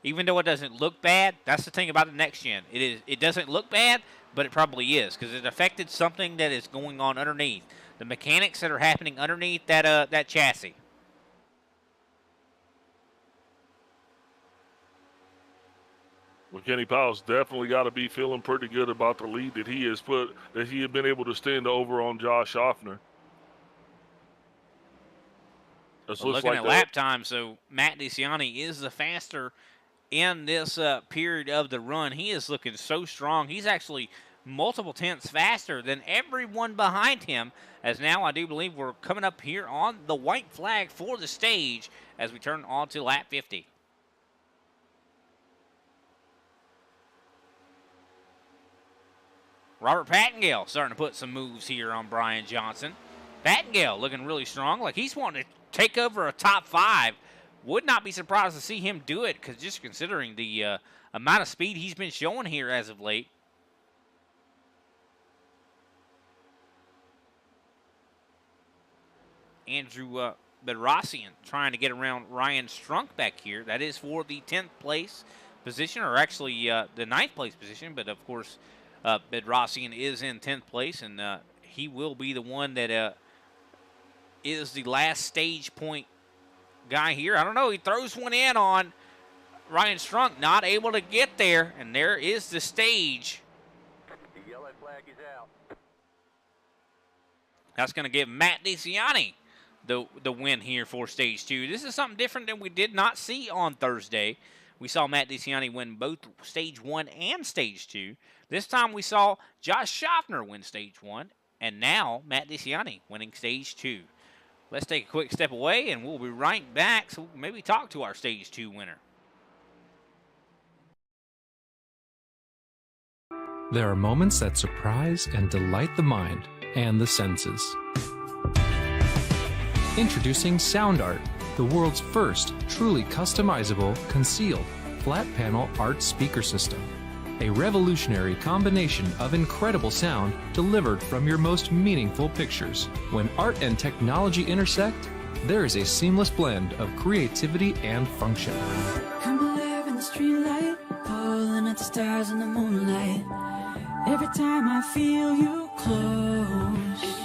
even though it doesn't look bad, that's the thing about the next gen. It doesn't look bad, but it probably is because it affected something that is going on underneath. The mechanics that are happening underneath that chassis. Well, Kenny Powell's definitely got to be feeling pretty good about the lead that he has been able to stand over on Josh Schaffner. Well, looking at lap time, so Matt DeCiani is the faster in this period of the run. He is looking so strong. He's actually multiple tenths faster than everyone behind him, as now I do believe we're coming up here on the white flag for the stage as we turn on to lap 50. Robert Pattengale starting to put some moves here on Brian Johnson. Pattengale looking really strong, like he's wanting to take over a top 5. Would not be surprised to see him do it, because just considering the amount of speed he's been showing here as of late. Andrew Bedrosian trying to get around Ryan Strunk back here. That is for the 10th place position, or actually the 9th place position, but of course Bedrosian is in 10th place, and he will be the one that is the last stage point guy here. I don't know. He throws one in on Ryan Strunk, not able to get there, and there is the stage. The yellow flag is out. That's going to give Matt DeCiani the win here for stage 2. This is something different than we did not see on Thursday. We saw Matt DeCiani win both stage 1 and stage 2. This time we saw Josh Schaffner win stage 1, and now Matt DeCiani winning stage 2. Let's take a quick step away, and we'll be right back so maybe talk to our stage 2 winner. There are moments that surprise and delight the mind and the senses. Introducing SoundArt, the world's first truly customizable, concealed, flat panel art speaker system. A revolutionary combination of incredible sound delivered from your most meaningful pictures. When art and technology intersect, there is a seamless blend of creativity and function. Come alive in the streetlight, pulling at the stars in the moonlight. Every time I feel you close.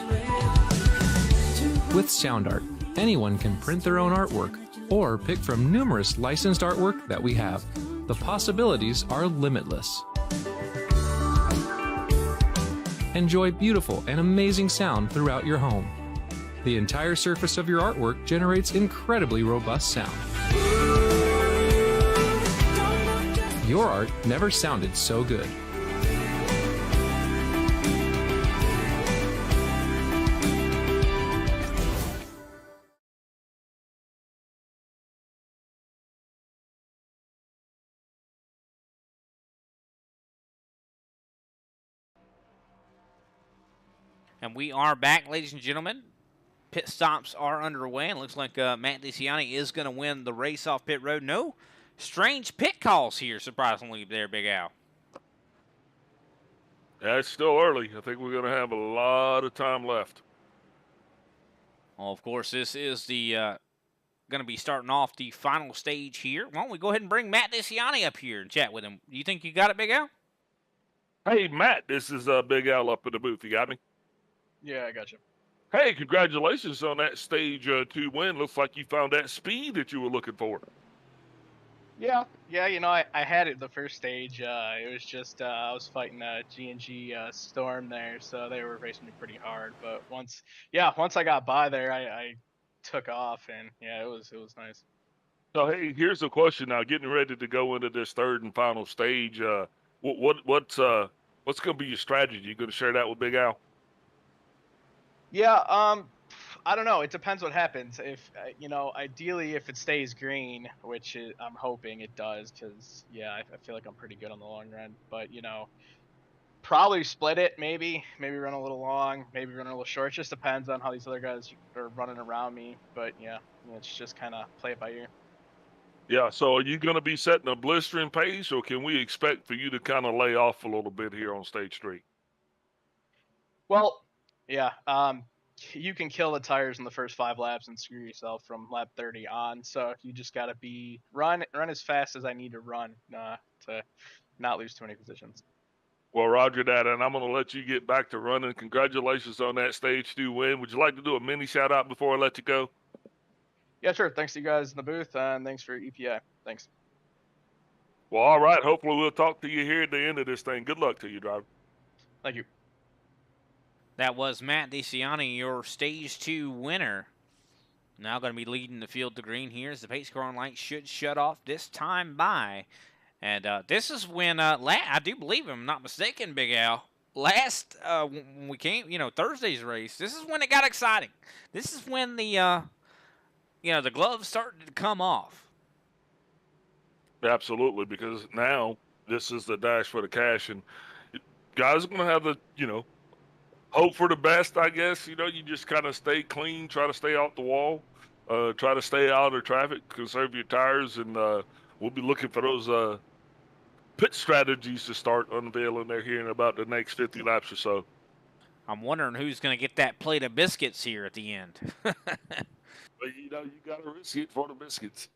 With SoundArt, anyone can print their own artwork or pick from numerous licensed artwork that we have. The possibilities are limitless. Enjoy beautiful and amazing sound throughout your home. The entire surface of your artwork generates incredibly robust sound. Your art never sounded so good. And we are back, ladies and gentlemen. Pit stops are underway, and it looks like Matt DeCiani is going to win the race off pit road. No strange pit calls here, surprisingly, there, Big Al. Yeah, it's still early. I think we're going to have a lot of time left. Well, of course, this is the going to be starting off the final stage here. Why don't we go ahead and bring Matt DeCiani up here and chat with him? You think you got it, Big Al? Hey, Matt, this is Big Al up in the booth. You got me? Yeah, I got you. Hey, congratulations on that stage 2 win. Looks like you found that speed that you were looking for. Yeah, you know, I had it the first stage. It was just I was fighting a G&G Storm there, so they were racing me pretty hard. But once I got by there, I took off, and yeah, it was nice. So, hey, here's a question now. Getting ready to go into this third and final stage, what's going to be your strategy? You going to share that with Big Al? Yeah, I don't know. It depends what happens. If you know, ideally, if it stays green, which I'm hoping it does, because yeah, I feel like I'm pretty good on the long run. But you know, probably split it. Maybe run a little long, maybe run a little short. It just depends on how these other guys are running around me. But yeah, it's just kind of play it by ear. Yeah. So, are you going to be setting a blistering pace, or can we expect for you to kind of lay off a little bit here on stage 3? Well, yeah. You can kill the tires in the first 5 laps and screw yourself from lap 30 on. So you just got to run as fast as I need to run to not lose too many positions. Well, roger that, and I'm going to let you get back to running. Congratulations on that stage 2 win. Would you like to do a mini shout out before I let you go? Yeah, sure. Thanks to you guys in the booth, and thanks for EPI. Thanks. Well, all right. Hopefully we'll talk to you here at the end of this thing. Good luck to you, driver. Thank you. That was Matt DeCiani, your Stage 2 winner. Now going to be leading the field to green here as the pace car on light should shut off this time by. And this is when, I do believe, if I'm not mistaken, Big Al, last, when we came, Thursday's race, this is when it got exciting. This is when the gloves started to come off. Absolutely, because now this is the dash for the cash, and guys are going to have the, hope for the best, I guess. You just kind of stay clean, try to stay off the wall, try to stay out of traffic, conserve your tires, and we'll be looking for those pit strategies to start unveiling there here in about the next 50 laps or so. I'm wondering who's going to get that plate of biscuits here at the end. But, you got to risk it for the biscuits.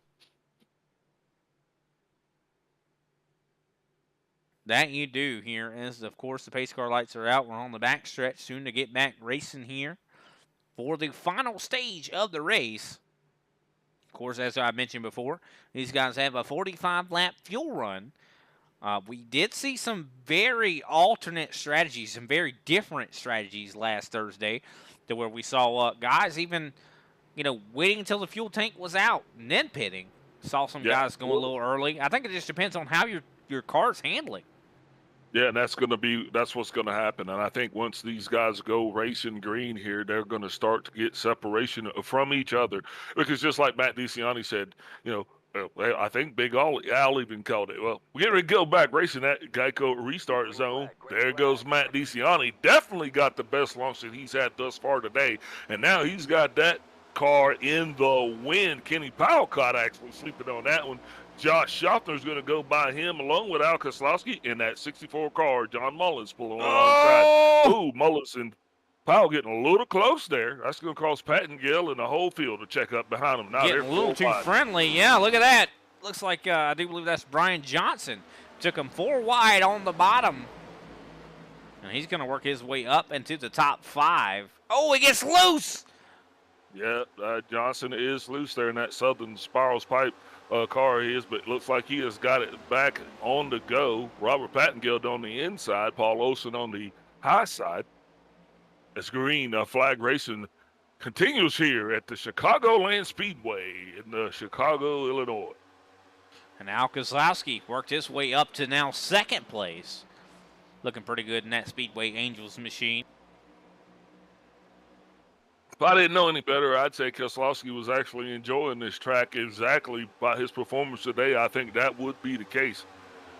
That you do here, as of course the pace car lights are out. We're on the back stretch, soon to get back racing here for the final stage of the race. Of course, as I mentioned before, these guys have a 45-lap fuel run. We did see some very alternate strategies, some very different strategies last Thursday, to where we saw guys even, waiting until the fuel tank was out and then pitting. Saw some guys going a little early. I think it just depends on how your car's handling. Yeah, and that's what's going to happen. And I think once these guys go racing green here, they're going to start to get separation from each other. Because just like Matt DeCiani said, I think Big Al even called it. Well, we're going to go back racing that Geico restart zone. There goes Matt DeCiani. Definitely got the best launch that he's had thus far today. And now he's got that car in the wind. Kenny Powell actually sleeping on that one. Josh Schaffner's going to go by him along with Al Koslowski in that 64 car. John Mullins pulling alongside. Ooh, Mullins and Powell getting a little close there. That's going to cause Patton Gill and the whole field to check up behind him. Now Getting they're a little too friendly. Yeah, look at that. Looks like I do believe that's Brian Johnson. Took him 4 wide on the bottom. And he's going to work his way up into the top 5. Oh, he gets loose. Yeah, Johnson is loose there in that Southern Spirals Pipe car he is, but it looks like he has got it back on the go. Robert Pattengill on the inside, Paul Olson on the high side. As green flag racing continues here at the Chicagoland Speedway in Chicago, Illinois. And Al Kozlowski worked his way up to now 2nd place. Looking pretty good in that Speedway Angels machine. If I didn't know any better, I'd say Keselowski was actually enjoying this track exactly by his performance today. I think that would be the case.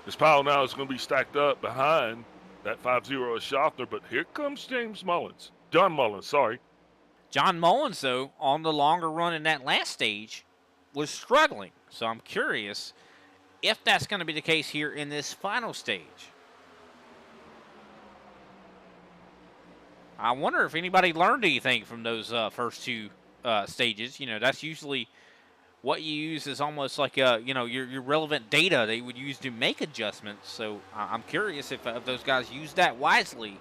His pile now is going to be stacked up behind that 5-0 of Schaffner, but here comes John Mullins, sorry. John Mullins, though, on the longer run in that last stage, was struggling. So I'm curious if that's going to be the case here in this final stage. I wonder if anybody learned anything from those first 2 stages. You know, that's usually what you use is almost like your relevant data they would use to make adjustments. So I'm curious if those guys use that wisely,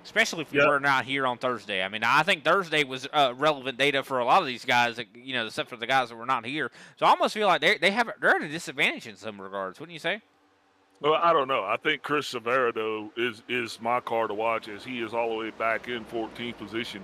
especially if we're not here on Thursday. I mean, I think Thursday was relevant data for a lot of these guys, except for the guys that were not here. So I almost feel like they're at a disadvantage in some regards. Wouldn't you say? Well, I don't know. I think Chris Severa, though, is my car to watch as he is all the way back in 14th position.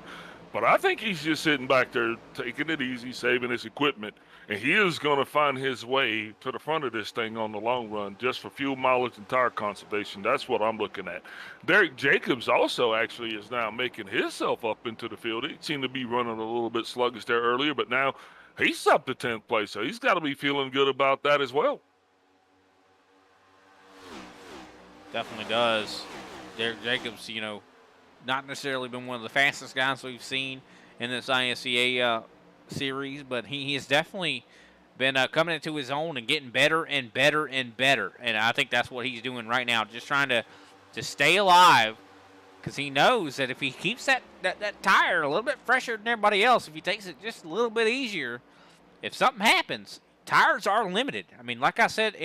But I think he's just sitting back there taking it easy, saving his equipment. And he is going to find his way to the front of this thing on the long run just for fuel mileage and tire conservation. That's what I'm looking at. Derek Jacobs also actually is now making himself up into the field. He seemed to be running a little bit sluggish there earlier, but now he's up to 10th place. So he's got to be feeling good about that as well. Definitely does. Derek Jacobs, not necessarily been one of the fastest guys we've seen in this ISCA series, but he has definitely been coming into his own and getting better and better and better. And I think that's what he's doing right now, just trying to stay alive, because he knows that if he keeps that tire a little bit fresher than everybody else, if he takes it just a little bit easier, if something happens, tires are limited. I mean, like I said,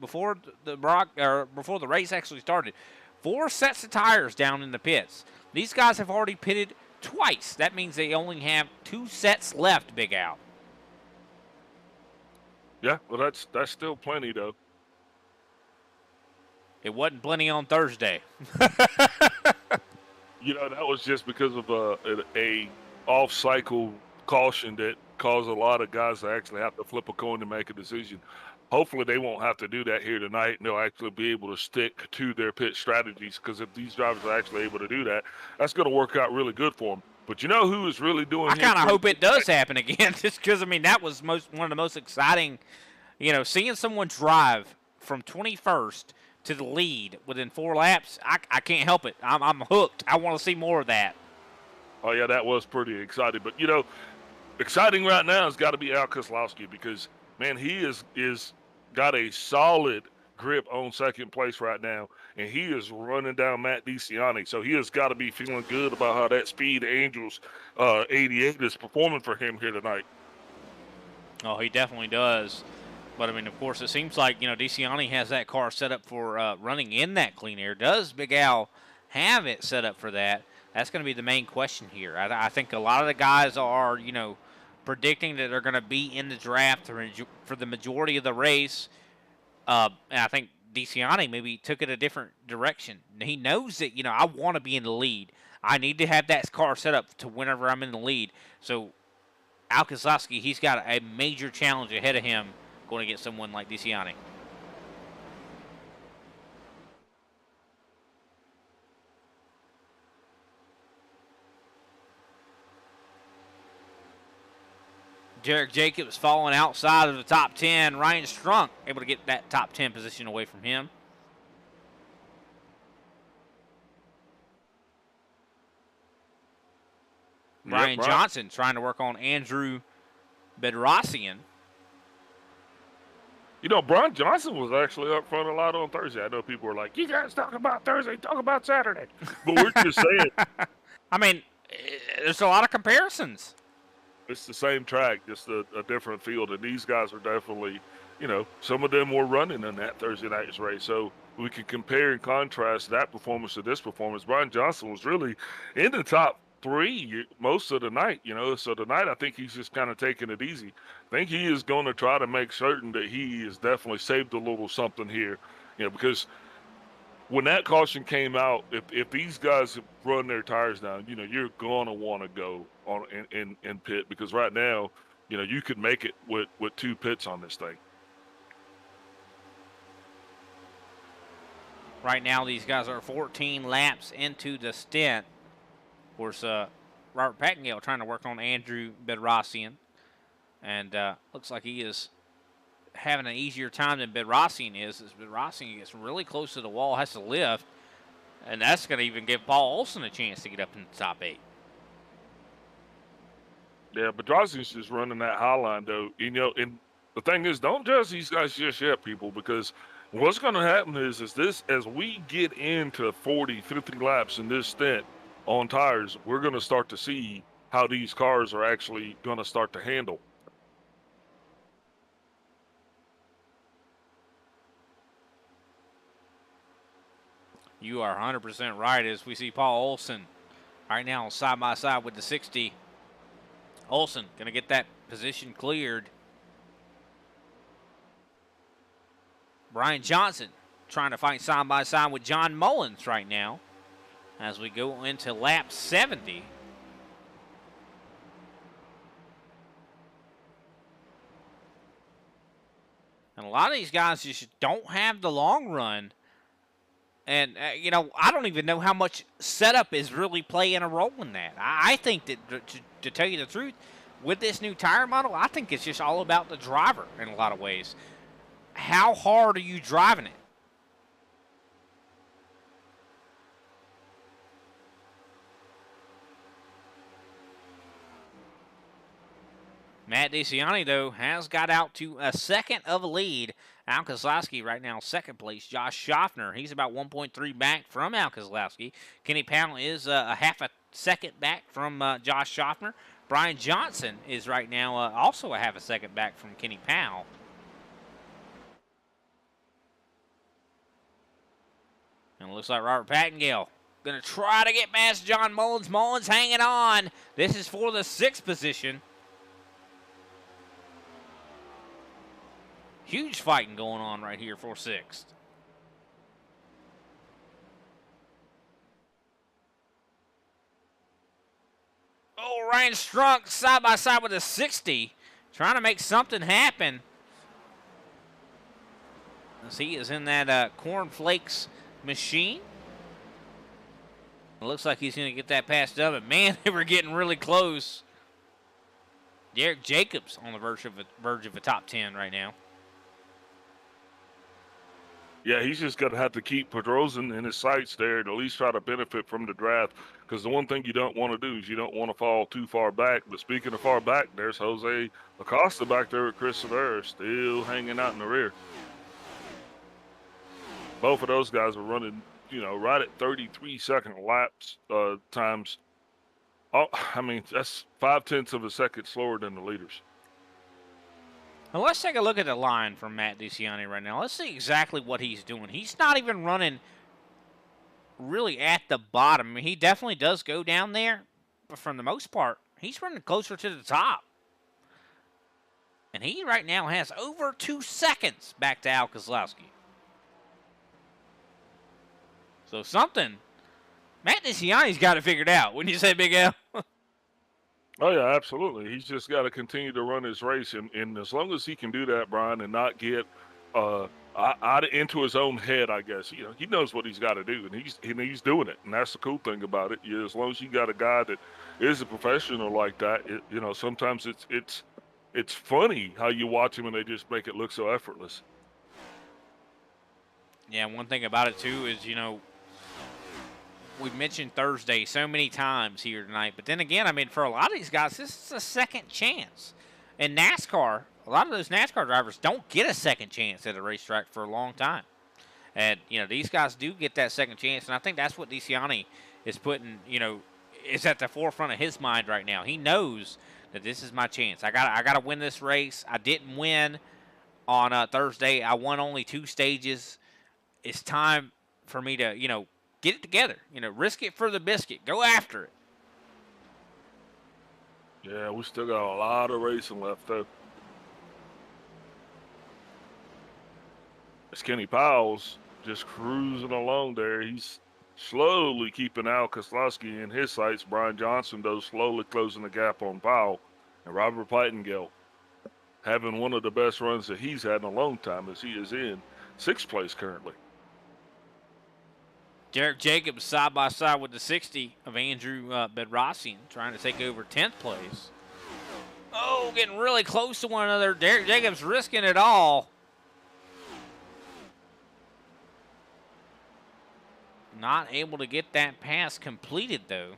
before the race actually started, 4 sets of tires down in the pits. These guys have already pitted twice. That means they only have 2 sets left, Big Al. Yeah, well, that's still plenty, though. It wasn't plenty on Thursday. That was just because of a off-cycle caution that caused a lot of guys to actually have to flip a coin to make a decision. Hopefully they won't have to do that here tonight, and they'll actually be able to stick to their pit strategies, because if these drivers are actually able to do that, that's going to work out really good for them. But you know who is really doing I kind of hope it does happen again, just because, that was one of the most exciting, seeing someone drive from 21st to the lead within 4 laps. I can't help it. I'm hooked. I want to see more of that. Oh, yeah, that was pretty exciting. But, exciting right now has got to be Al Koslowski, because, man, he is got a solid grip on 2nd place right now, and he is running down Matt DeCiani. So he has got to be feeling good about how that Speed Angels 88 is performing for him here tonight. Oh, he definitely does. But, of course, it seems like, DeCiani has that car set up for running in that clean air. Does Big Al have it set up for that? That's going to be the main question here. I think a lot of the guys are, predicting that they're going to be in the draft for the majority of the race. And I think DeCiani maybe took it a different direction. He knows that, I want to be in the lead. I need to have that car set up to whenever I'm in the lead. So Al Koslowski, he's got a major challenge ahead of him going to get someone like DeCiani. Derek Jacobs falling outside of the top 10. Ryan Strunk able to get that top 10 position away from him. Brian Brian. Johnson trying to work on Andrew Bedrosian. You know, Brian Johnson was actually up front a lot on Thursday. I know people were like, you guys talk about Thursday, talk about Saturday. But we're just saying I mean, there's a lot of comparisons. it's the same track, just a different field. And these guys are definitely, you know, some of them were running in that Thursday night's race. So we can compare and contrast that performance to this performance. Brian Johnson was really in the top 3 most of the night, you know. So tonight I think he's just kind of taking it easy. I think he is going to try to make certain that he is definitely saved a little something here, you know, because when that caution came out, if these guys run their tires down, you know, you're going to want to go on in pit, because right now, you know, you could make it with 2 pits on this thing. Right now, these guys are 14 laps into the stint. Of course, Robert Pattengale trying to work on Andrew Bedrosian. And looks like he is having an easier time than Bedrosian is. As Bedrosian gets really close to the wall, has to lift. And that's going to even give Paul Olson a chance to get up in the top 8. Yeah, Bedrosian's just running that high line, though. You know, and the thing is, don't judge these guys just yet, people, because what's going to happen is as we get into 40, 50 laps in this stint on tires, we're going to start to see how these cars are actually going to start to handle. You are 100% right, as we see Paul Olson right now side by side with the 60. Olson going to get that position cleared. Brian Johnson trying to fight side by side with John Mullins right now as we go into lap 70. And a lot of these guys just don't have the long run. And, you know, I don't even know how much setup is really playing a role in that. I think that, to tell you the truth, with this new tire model, I think it's just all about the driver in a lot of ways. How hard are you driving it? Matt DeCiani, though, has got out to a second of a lead. Al Kozlowski right now second place. Josh Schaffner, he's about 1.3 back from Al Kozlowski. Kenny Powell is a half a second back from Josh Schaffner. Brian Johnson is right now also a half a second back from Kenny Powell. And it looks like Robert Pattengale going to try to get past John Mullins. Mullins hanging on. This is for the 6th position. Huge fighting going on right here for 6th. Oh, Ryan Strunk side by side with a 60. Trying to make something happen. As he is in that cornflakes machine. It looks like he's going to get that past up. But man, they were getting really close. Derek Jacobs on the verge of a top 10 right now. Yeah, he's just going to have to keep Pedrosa in his sights there to at least try to benefit from the draft, because the one thing you don't want to do is you don't want to fall too far back. But speaking of far back, there's Jose Acosta back there with Chris Severa still hanging out in the rear. Both of those guys are running, you know, right at 33-second laps times. Oh, I mean, that's 0.5 of a second slower than the leaders. Now let's take a look at the line from Matt DeCiani right now. Let's see exactly what he's doing. He's not even running really at the bottom. I mean, he definitely does go down there, but for the most part, he's running closer to the top. And he right now has over 2 seconds back to Al Kozlowski. So something, Matt DeCiani's got it figured out. Wouldn't you say, Big Al? Oh, yeah, absolutely. He's just got to continue to run his race. And as long as he can do that, Brian, and not get into his own head, I guess, you know, he knows what he's got to do, and he's doing it. And that's the cool thing about it. As long as you got a guy that is a professional like that, you know, sometimes it's funny how you watch him and they just make it look so effortless. Yeah, one thing about it, too, is, you know, we've mentioned Thursday so many times here tonight, but then again, I mean, for a lot of these guys, this is a second chance. In NASCAR, a lot of those NASCAR drivers don't get a second chance at a racetrack for a long time. And, you know, these guys do get that second chance, and I think that's what DeCiani is putting, you know, is at the forefront of his mind right now. He knows that this is my chance. I gotta win this race. I didn't win on Thursday. I won only 2 stages. It's time for me to, you know, get it together. You know, risk it for the biscuit. Go after it. Yeah, we still got a lot of racing left, though. It's Kenny Powell's just cruising along there. He's slowly keeping Al Koslowski in his sights. Brian Johnson, though, slowly closing the gap on Powell. And Robert Plattengill having one of the best runs that he's had in a long time, as he is in 6th place currently. Derek Jacobs side by side with the 60 of Andrew Bedrosian, trying to take over 10th place. Oh, getting really close to one another. Derek Jacobs risking it all. Not able to get that pass completed, though.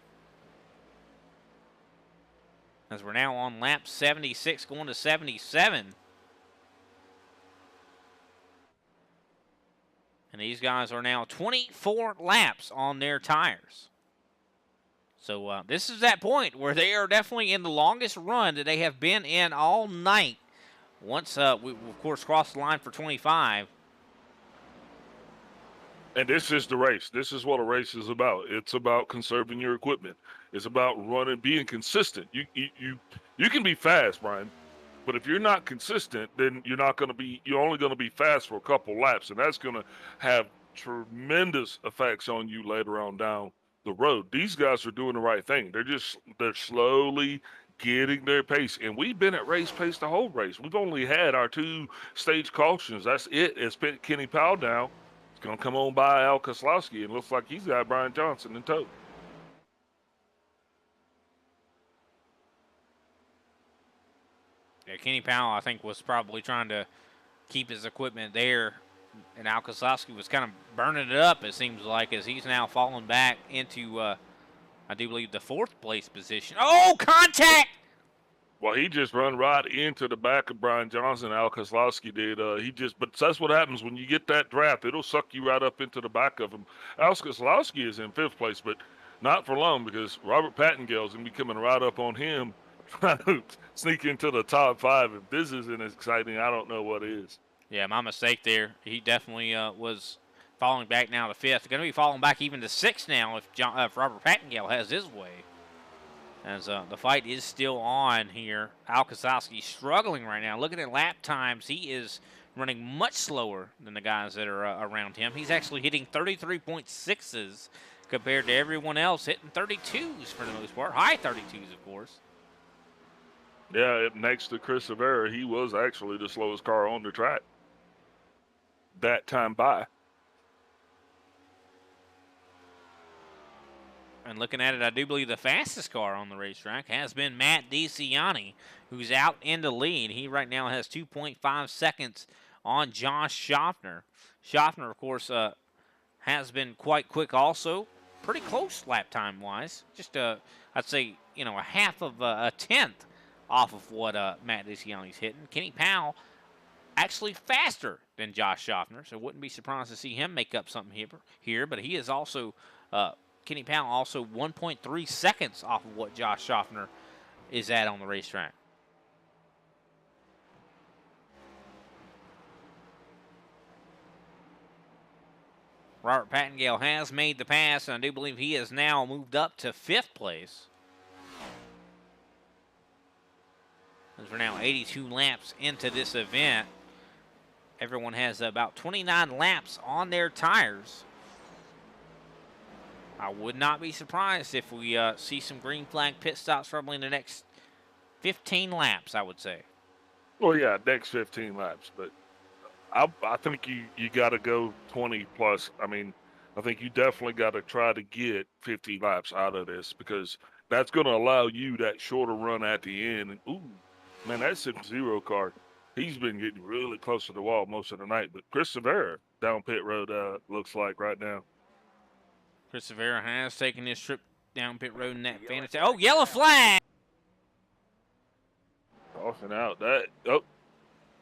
As we're now on lap 76, going to 77. And these guys are now 24 laps on their tires. So this is that point where they are definitely in the longest run that they have been in all night. Once we, of course, cross the line for 25. And this is the race. This is what a race is about. It's about conserving your equipment. It's about running, being consistent. You can be fast, Brian, but if you're not consistent, then you're only going to be fast for a couple laps, and that's going to have tremendous effects on you later on down the road. These guys are doing the right thing. They're slowly getting their pace, and we've been at race pace the whole race. We've only had our 2 stage cautions. That's it. It's been Kenny Powell down. It's going to come on by Al Koslowski, and looks like he's got Brian Johnson in tow. Yeah, Kenny Powell, I think, was probably trying to keep his equipment there, and Al Koslowski was kind of burning it up, it seems like, as he's now falling back into, I do believe, the 4th place position. Oh, contact! Well, he just run right into the back of Brian Johnson. Al Koslowski did. But that's what happens when you get that draft. It'll suck you right up into the back of him. Al Koslowski is in 5th place, but not for long, because Robert Pattengill is going to be coming right up on him, trying to sneak into the top 5. If this isn't exciting, I don't know what is. Yeah, my mistake there. He definitely was falling back now to 5th. Going to be falling back even to 6th now if Robert Pattengill has his way. As the fight is still on here. Al Koslowski struggling right now. Looking at lap times, he is running much slower than the guys that are around him. He's actually hitting 33.6s compared to everyone else hitting 32s for the most part. High 32s, of course. Yeah, next to Chris Rivera, he was actually the slowest car on the track that time by. And looking at it, I do believe the fastest car on the racetrack has been Matt DeCiani, who's out in the lead. He right now has 2.5 seconds on Josh Schaffner. Schaffner, of course, has been quite quick also. Pretty close lap time-wise. Just, I'd say, you know, a half of a tenth off of what Matt DeCiani's hitting. Kenny Powell actually faster than Josh Schaffner, so wouldn't be surprised to see him make up something here. But he is also... Kenny Powell also 1.3 seconds off of what Josh Schaffner is at on the racetrack. Robert Pattengill has made the pass, and I do believe he has now moved up to 5th place. As we're now 82 laps into this event. Everyone has about 29 laps on their tires. I would not be surprised if we see some green flag pit stops probably in the next 15 laps, I would say. Well, yeah, next 15 laps. But I think you got to go 20 plus. I mean, I think you definitely got to try to get 50 laps out of this, because that's going to allow you that shorter run at the end. And, ooh, man, that 6-0 car, he's been getting really close to the wall most of the night. But Chris Rivera down pit road looks like right now. Chris Rivera has taken this trip down pit road in that fantasy. Oh, yellow flag! Tossing out that.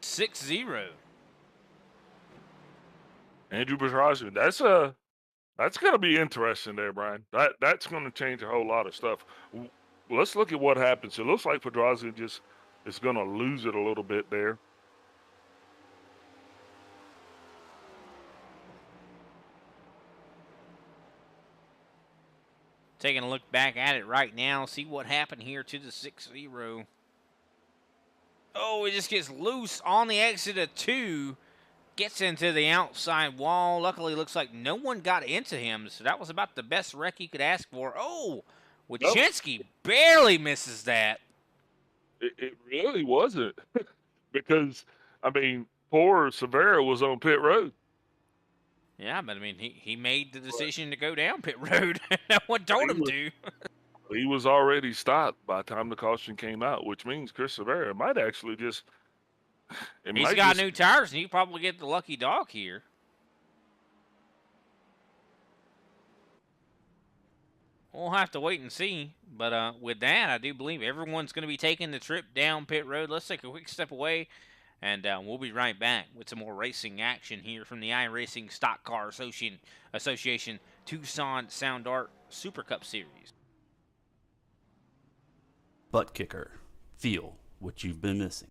6-0. Andrew Petrosian. That's going to be interesting there, Brian. That's going to change a whole lot of stuff. Let's look at what happens. It looks like Petrosian just is going to lose it a little bit there. Taking a look back at it right now, see what happened here to the 6-0. Oh, it just gets loose on the exit of 2. Gets into the outside wall. Luckily, looks like no one got into him, so that was about the best wreck you could ask for. Oh, Wachinski barely misses that. It really wasn't. Because, I mean, poor Severa was on pit road. Yeah, but I mean, he made the decision to go down pit road. No one told him to. He was already stopped by the time the caution came out, which means Chris Severa might actually just. He's got new tires, and he probably get the lucky dog here. We'll have to wait and see. But with that, I do believe everyone's going to be taking the trip down pit road. Let's take a quick step away, and we'll be right back with some more racing action here from the iRacing Stock Car Association Tucson Sound Art Super Cup Series. Butt kicker. Feel what you've been missing.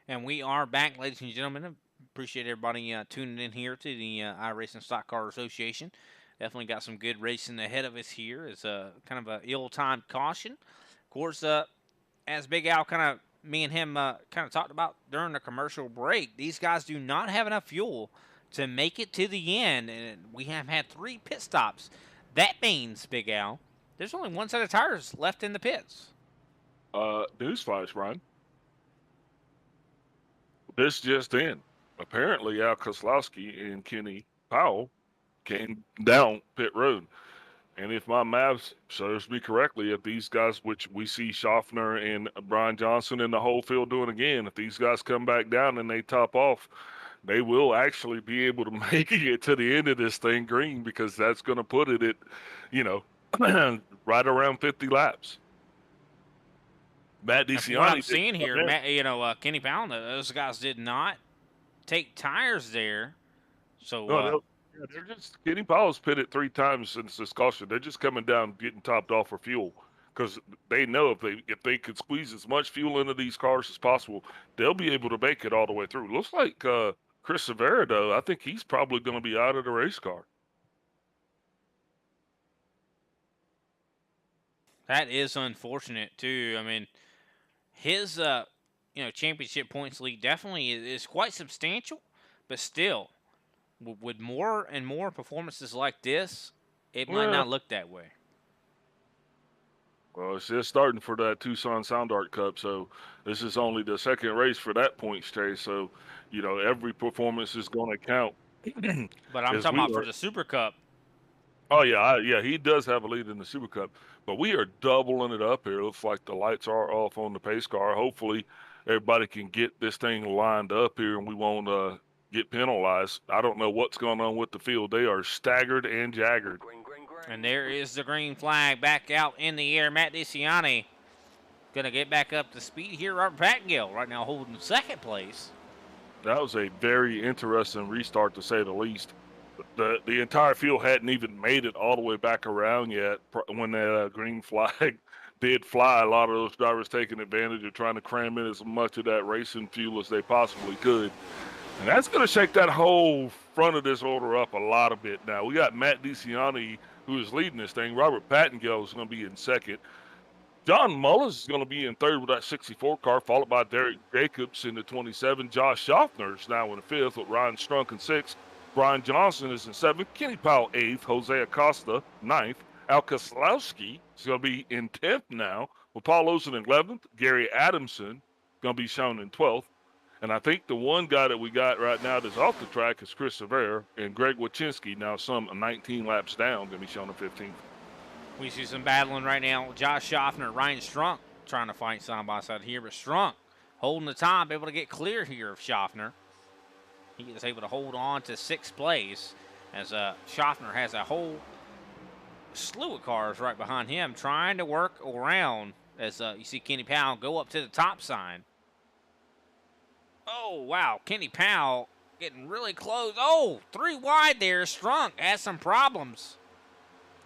And we are back, ladies and gentlemen. Appreciate everybody tuning in here to the iRacing Stock Car Association. Definitely got some good racing ahead of us here. It's kind of an ill-timed caution. Of course, as Big Al me and him kind of talked about during the commercial break, these guys do not have enough fuel to make it to the end. And we have had 3 pit stops. That means, Big Al, there's only one set of tires left in the pits. Newsflash, Brian. This just in. Apparently, Al Koslowski and Kenny Powell came down pit road. And if my math serves me correctly, if these guys, which we see Schaffner and Brian Johnson and the whole field doing again, if these guys come back down and they top off, they will actually be able to make it to the end of this thing green, because that's going to put it at, right around 50 laps. Matt DeCiani. What I'm seeing here, Kenny Powell, those guys did not take tires there. So they're just Kenny Powell's pitted 3 times since this caution. They're just coming down, getting topped off for fuel, because they know if they could squeeze as much fuel into these cars as possible, they'll be able to make it all the way through. Looks like Chris Severa, though, I think he's probably going to be out of the race car. That is unfortunate too. I mean, his championship points lead definitely is quite substantial, but still, with more and more performances like this, it might not look that way. Well, it's just starting for that Tucson Sound Art Cup, so this is only the second race for that points chase. So, every performance is going to count. But I'm talking about for the Super Cup. Oh yeah, yeah, he does have a lead in the Super Cup, but we are doubling it up here. Looks like the lights are off on the pace car. Hopefully, everybody can get this thing lined up here, and we won't get penalized. I don't know what's going on with the field. They are staggered and jaggered. And there is the green flag back out in the air. Matt DeCiani going to get back up to speed here. Robert Pattengill right now holding second place. That was a very interesting restart, to say the least. The entire field hadn't even made it all the way back around yet when the green flag did fly. A lot of those drivers taking advantage of trying to cram in as much of that racing fuel as they possibly could. And that's going to shake that whole front of this order up a lot of bit now. We got Matt DeCiani, who is leading this thing. Robert Pattengill is going to be in second. John Mullis is going to be in third with that 64 car, followed by Derek Jacobs in the 27. Josh Schaffner is now in the fifth with Ryan Strunk in sixth. Brian Johnson is in seventh. Kenny Powell eighth. Jose Acosta ninth. Al Koslowski is going to be in 10th now with Paul Olsen in 11th. Gary Adamson going to be shown in 12th. And I think the one guy that we got right now that's off the track is Chris Severe, and Greg Wachinski, now some 19 laps down, going to be shown in 15th. We see some battling right now. Josh Schaffner, Ryan Strunk trying to fight side by side here, but Strunk holding the time, able to get clear here of Schaffner. He is able to hold on to sixth place as Schaffner has a whole slew of cars right behind him trying to work around as you see Kenny Powell go up to the top sign. Oh, wow. Kenny Powell getting really close. Oh, 3 wide there. Strunk has some problems.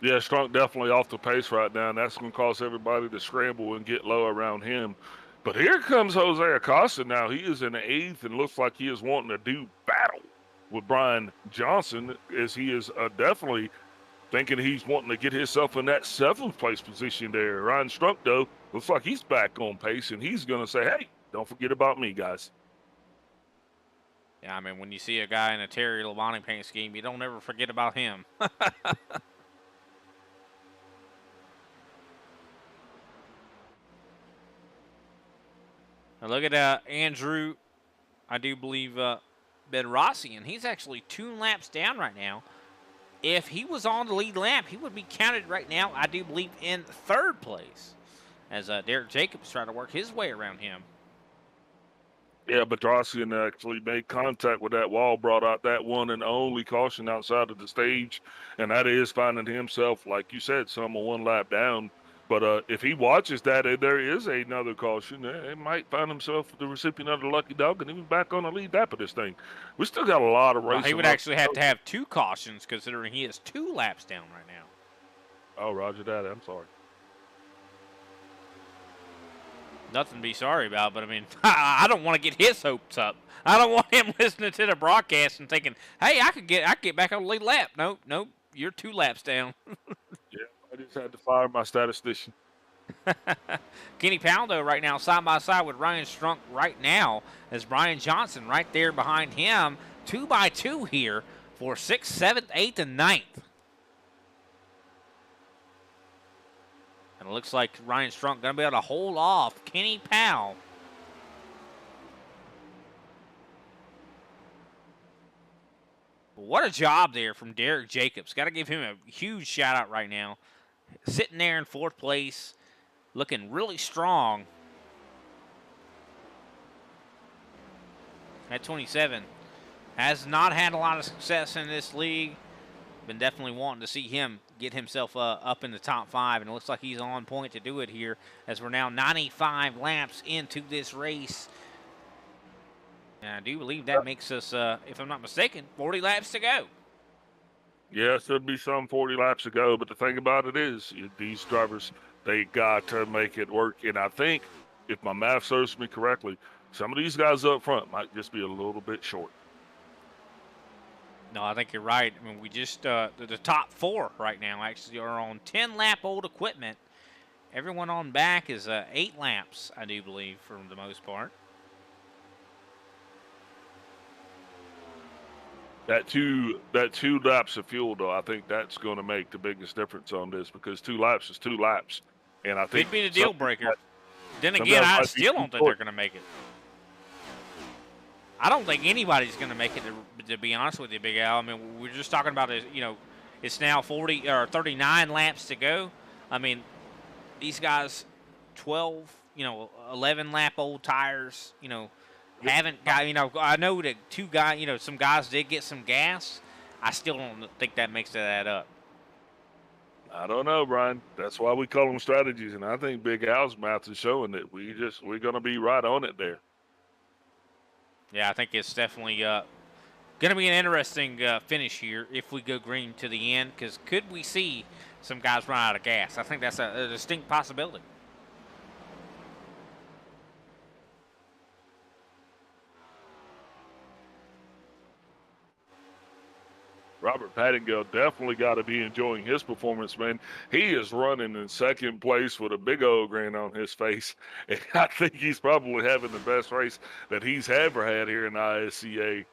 Yeah, Strunk definitely off the pace right now, and that's going to cause everybody to scramble and get low around him. But here comes Jose Acosta now. He is in the 8th and looks like he is wanting to do battle with Brian Johnson, as he is definitely thinking he's wanting to get himself in that 7th place position there. Ryan Strunk, though, looks like he's back on pace, and he's going to say, hey, don't forget about me, guys. Yeah, I mean, when you see a guy in a Terry Labonte paint scheme, you don't ever forget about him. Now look at Andrew, I do believe, Bedrossian. He's actually 2 laps down right now. If he was on the lead lap, he would be counted right now, I do believe, in 3rd place. As Derek Jacobs trying to work his way around him. Yeah, Bedrossian actually made contact with that wall, brought out that one and only caution outside of the stage, and that is finding himself, like you said, some 1 lap down. But if he watches that and there is another caution, he might find himself the recipient of the lucky dog, and he was back on the lead lap of this thing. We still got a lot of racing. He would actually have to have 2 cautions, considering he is 2 laps down right now. Oh, roger that. I'm sorry. Nothing to be sorry about, but I mean, I don't want to get his hopes up. I don't want him listening to the broadcast and thinking, "Hey, I could get back on the lead lap." Nope, you're 2 laps down. Yeah, I just had to fire my statistician. Kenny Powell, though, right now side by side with Ryan Strunk right now, as Brian Johnson right there behind him, 2 by 2 here for 6th, 7th, 8th, and 9th. And it looks like Ryan Strunk going to be able to hold off Kenny Powell. What a job there from Derek Jacobs. Got to give him a huge shout out right now. Sitting there in 4th place, looking really strong. At 27. Has not had a lot of success in this league. Been definitely wanting to see him get himself up in the top 5, and it looks like he's on point to do it here as we're now 95 laps into this race. And I do believe that makes us, if I'm not mistaken, 40 laps to go. Yeah, it should be some 40 laps to go, but the thing about it is, these drivers, they got to make it work. And I think, if my math serves me correctly, some of these guys up front might just be a little bit short. No, I think you're right. I mean, we just, the top 4 right now actually are on 10-lap-old equipment. Everyone on back is 8 laps, I do believe, for the most part. That two laps of fuel, though, I think that's going to make the biggest difference on this, because 2 laps is 2 laps. And I think could be the deal breaker. Then again, I still don't think they're going to make it. I don't think anybody's going to make it, to be honest with you, Big Al. I mean, we're just talking about, It's now 40 or 39 laps to go. I mean, these guys, 12, 11 lap old tires, haven't got, I know that some guys did get some gas. I still don't think that makes that up. I don't know, Brian. That's why we call them strategies, and I think Big Al's mouth is showing that we're going to be right on it there. Yeah, I think it's definitely going to be an interesting finish here if we go green to the end, because could we see some guys run out of gas? I think that's a distinct possibility. Robert Pattingill definitely got to be enjoying his performance, man. He is running in second place with a big old grin on his face. And I think he's probably having the best race that he's ever had here in ISCA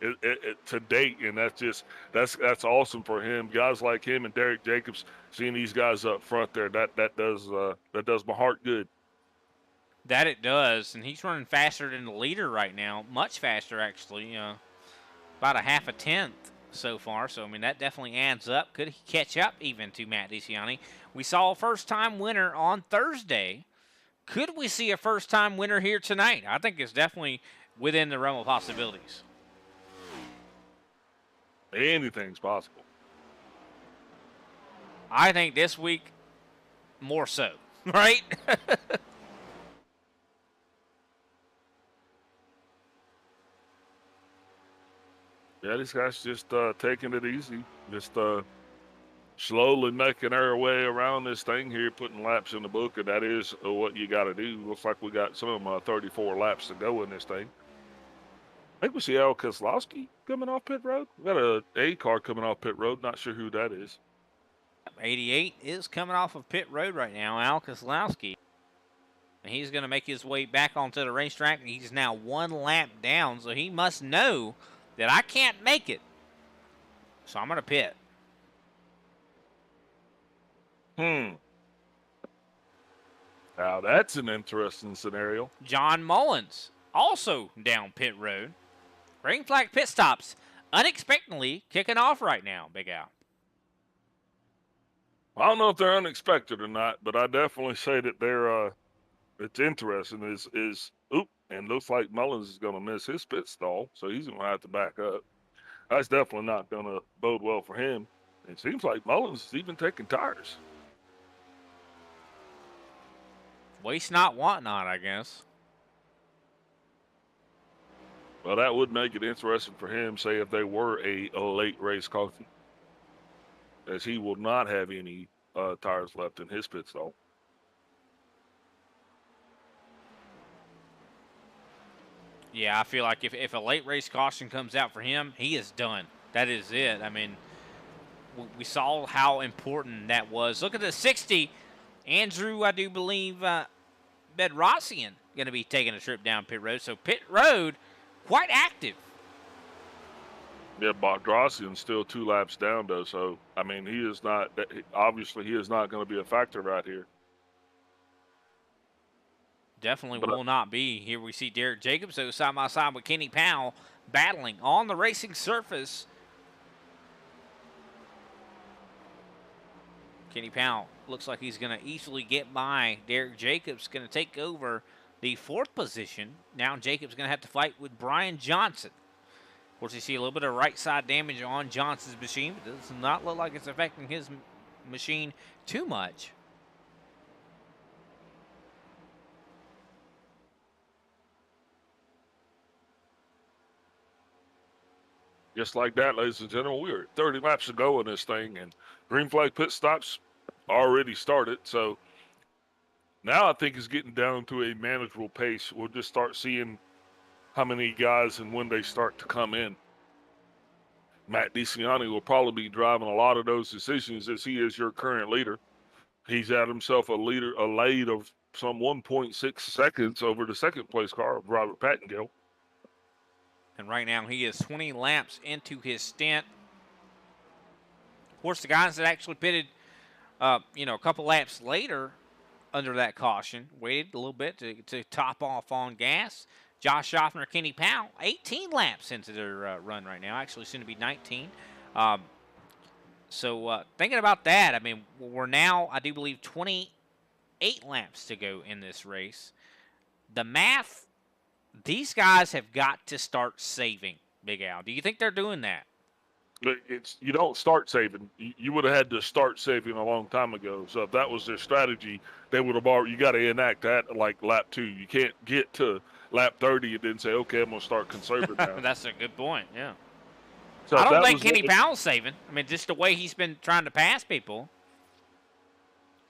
to date. And that's awesome for him. Guys like him and Derek Jacobs, seeing these guys up front there, that does my heart good. That it does, and he's running faster than the leader right now, much faster actually, about a half a tenth so far. So, I mean, that definitely adds up. Could he catch up even to Matt DeCiani? We saw a first-time winner on Thursday. Could we see a first-time winner here tonight? I think it's definitely within the realm of possibilities. Anything's possible. I think this week more so, right? Yeah, these guys just taking it easy, just slowly making our way around this thing here, putting laps in the book, and that is what you got to do. Looks like we got some 34 laps to go in this thing. I think we see Al Keselowski coming off pit road. We got a car coming off pit road. Not sure who that is. 88 is coming off of pit road right now, Al Keselowski. And he's going to make his way back onto the racetrack. He's now one lap down, so he must know that I can't make it. So I'm going to pit. Now that's an interesting scenario. John Mullins also down pit road. Green flag pit stops unexpectedly kicking off right now, Big Al. I don't know if they're unexpected or not, but I definitely say that they're it's interesting and looks like Mullins is going to miss his pit stall, so he's going to have to back up. That's definitely not going to bode well for him. It seems like Mullins is even taking tires. Waste not, want not, I guess. Well, that would make it interesting for him, say, if they were a late race caution, as he will not have any tires left in his pit stall. Yeah, I feel like if a late race caution comes out for him, he is done. That is it. I mean, we saw how important that was. Look at the 60. Andrew, I do believe, Bedrossian going to be taking a trip down pit road. So pit road, quite active. Yeah, Bedrossian's still 2 laps down, though. So, I mean, obviously he is not going to be a factor right here. Definitely will not be. Here we see Derek Jacobs, though, side by side with Kenny Powell, battling on the racing surface. Kenny Powell looks like he's going to easily get by. Derek Jacobs going to take over the 4th position. Now Jacobs going to have to fight with Brian Johnson. Of course, you see a little bit of right side damage on Johnson's machine, but it does not look like it's affecting his machine too much. Just like that, ladies and gentlemen, we are 30 laps to go in this thing, and green flag pit stops already started. So now I think it's getting down to a manageable pace. We'll just start seeing how many guys and when they start to come in. Matt DeCiani will probably be driving a lot of those decisions, as he is your current leader. He's had himself a lead of some 1.6 seconds over the second place car of Robert Pattingill. And right now he is 20 laps into his stint. Of course, the guys that actually pitted, a couple laps later under that caution, waited a little bit to top off on gas. Josh Schaffner, Kenny Powell, 18 laps into their run right now. Actually, soon to be 19. So thinking about that, I mean, we're now, I do believe, 28 laps to go in this race. The math, these guys have got to start saving, Big Al. Do you think they're doing that? You don't start saving. You would have had to start saving a long time ago. So if that was their strategy, they would have already. You got to enact that like lap 2. You can't get to lap 30 and then say, okay, I'm gonna start conserving now. That's a good point. Yeah. So I if don't that think was Kenny what- Powell's saving. I mean, just the way he's been trying to pass people.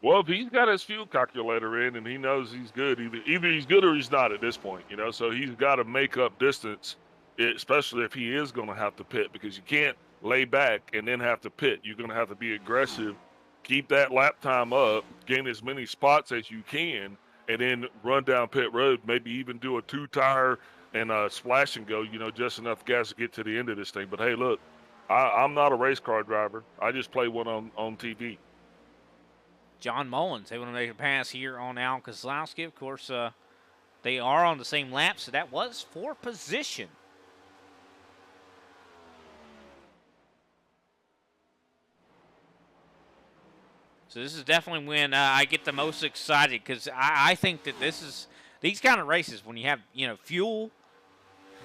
Well, if he's got his fuel calculator in and he knows he's good, either he's good or he's not at this point. So he's got to make up distance, especially if he is going to have to pit, because you can't lay back and then have to pit. You're going to have to be aggressive, keep that lap time up, gain as many spots as you can, and then run down pit road, maybe even do a 2-tire and splash and go, just enough gas to get to the end of this thing. But hey, look, I'm not a race car driver. I just play one on TV. John Mullins able to make a pass here on Al Kozlowski. Of course, they are on the same lap, so that was for position. So this is definitely when I get the most excited, because I think that these kind of races, when you have, fuel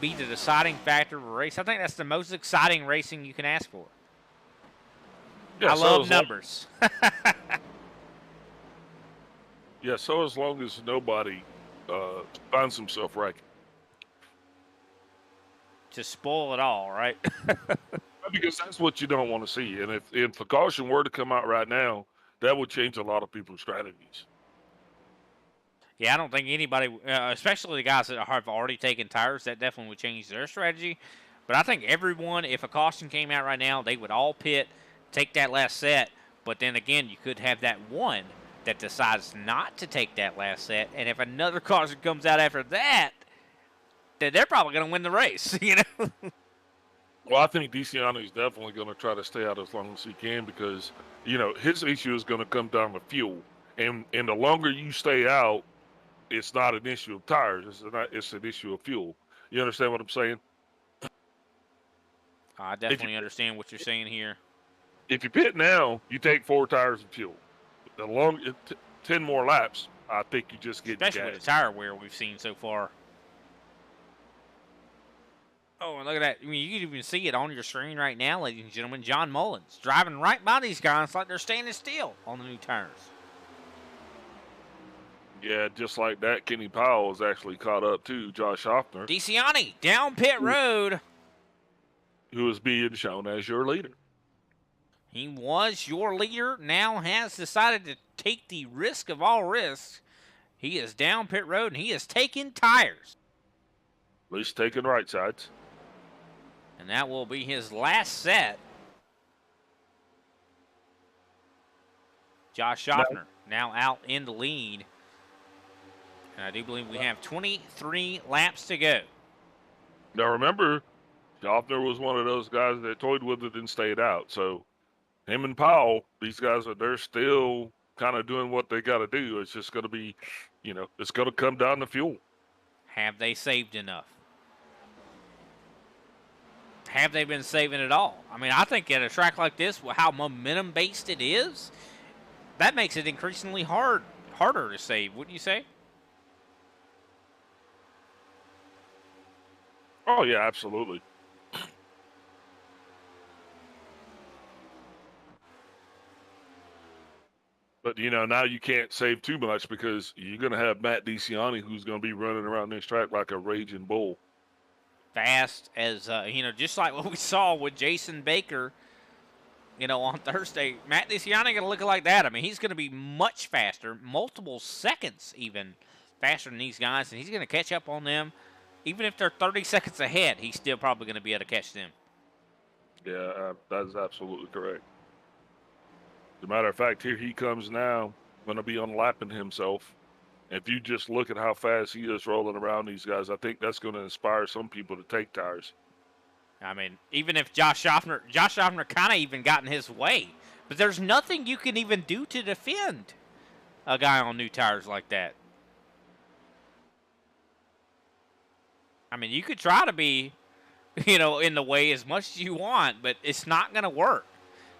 be the deciding factor of a race, I think that's the most exciting racing you can ask for. Yeah, I love numbers. Yeah, so as long as nobody finds himself wrecking. To spoil it all, right? Because that's what you don't want to see. And if a caution were to come out right now, that would change a lot of people's strategies. Yeah, I don't think anybody, especially the guys that have already taken tires, that definitely would change their strategy. But I think everyone, if a caution came out right now, they would all pit, take that last set. But then again, you could have that one that decides not to take that last set. And if another caution comes out after that, then they're probably going to win the race, Well, I think DeCiano is definitely going to try to stay out as long as he can, because, his issue is going to come down to fuel. And the longer you stay out, it's not an issue of tires. It's an issue of fuel. You understand what I'm saying? I definitely understand what you're saying here. If you pit now, you take 4 tires of fuel. The 10 more laps, I think you just get Especially gas. with the tire wear we've seen so far. Oh, and look at that. I mean, you can even see it on your screen right now, ladies and gentlemen. John Mullins driving right by these guys like they're standing still on the new tires. Yeah, just like that, Kenny Powell is actually caught up to Josh Hoffner, DeCiani down pit road. who is being shown as your leader. He was your leader, now has decided to take the risk of all risks. He is down pit road, and he is taking tires. At least taking right sides. And that will be his last set. Josh Schaffner now out in the lead. And I do believe we have 23 laps to go. Now remember, Schaffner was one of those guys that toyed with it and stayed out. So him and Powell, these guys they're still kind of doing what they got to do. It's just going to be, it's going to come down to fuel. Have they saved enough? Have they been saving it all? I mean, I think at a track like this, how momentum-based it is, that makes it increasingly harder to save, wouldn't you say? Oh, yeah, absolutely. But, now you can't save too much, because you're going to have Matt DeCiani, who's going to be running around this track like a raging bull. Fast as, just like what we saw with Jason Baker, on Thursday. Matt DeCiani going to look like that. I mean, he's going to be much faster, multiple seconds even faster than these guys, and he's going to catch up on them. Even if they're 30 seconds ahead, he's still probably going to be able to catch them. Yeah, that is absolutely correct. As a matter of fact, here he comes now, going to be unlapping himself. If you just look at how fast he is rolling around these guys, I think that's going to inspire some people to take tires. I mean, even if Josh Schaffner kind of even got in his way, but there's nothing you can even do to defend a guy on new tires like that. I mean, you could try to be, in the way as much as you want, but it's not going to work.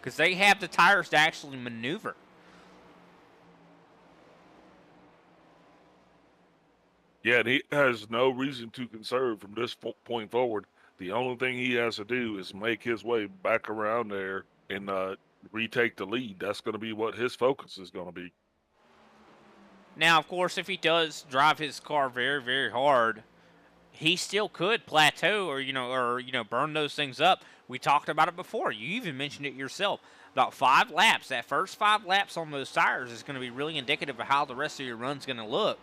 because they have the tires to actually maneuver. Yeah, and he has no reason to conserve from this point forward. The only thing he has to do is make his way back around there and retake the lead. That's going to be what his focus is going to be. Now, of course, if he does drive his car very, very hard, he still could plateau or burn those things up. We talked about it before. You even mentioned it yourself. About 5 laps. That first 5 laps on those tires is going to be really indicative of how the rest of your run's going to look.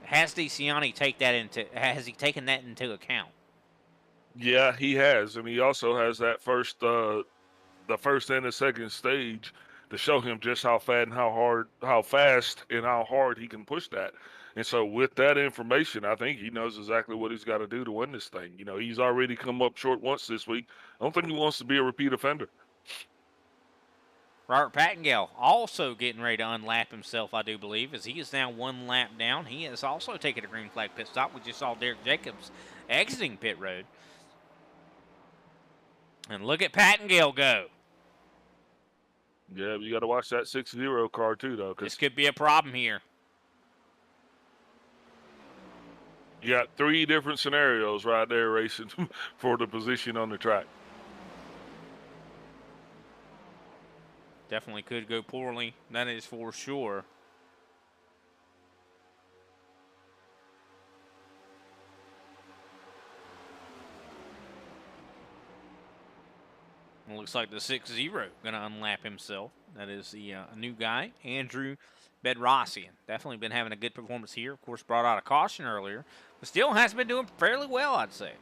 Has DeCiani taken that into account? Yeah, he has, and he also has that the first and the second stage to show him just how fast and how hard he can push that. And so with that information, I think he knows exactly what he's got to do to win this thing. You know, he's already come up short once this week. I don't think he wants to be a repeat offender. Robert Pattengale also getting ready to unlap himself, I do believe, as he is now 1 lap down. He has also taken a green flag pit stop. We just saw Derek Jacobs exiting pit road. And look at Pattengale go. Yeah, you got to watch that 6-0 car too, though. This could be a problem here. You got 3 different scenarios right there racing for the position on the track. Definitely could go poorly. That is for sure. It looks like the 6-0 going to unlap himself. That is the new guy, Andrew Bedrossian. Definitely been having a good performance here. Of course, brought out a caution earlier, but still has been doing fairly well, I'd say.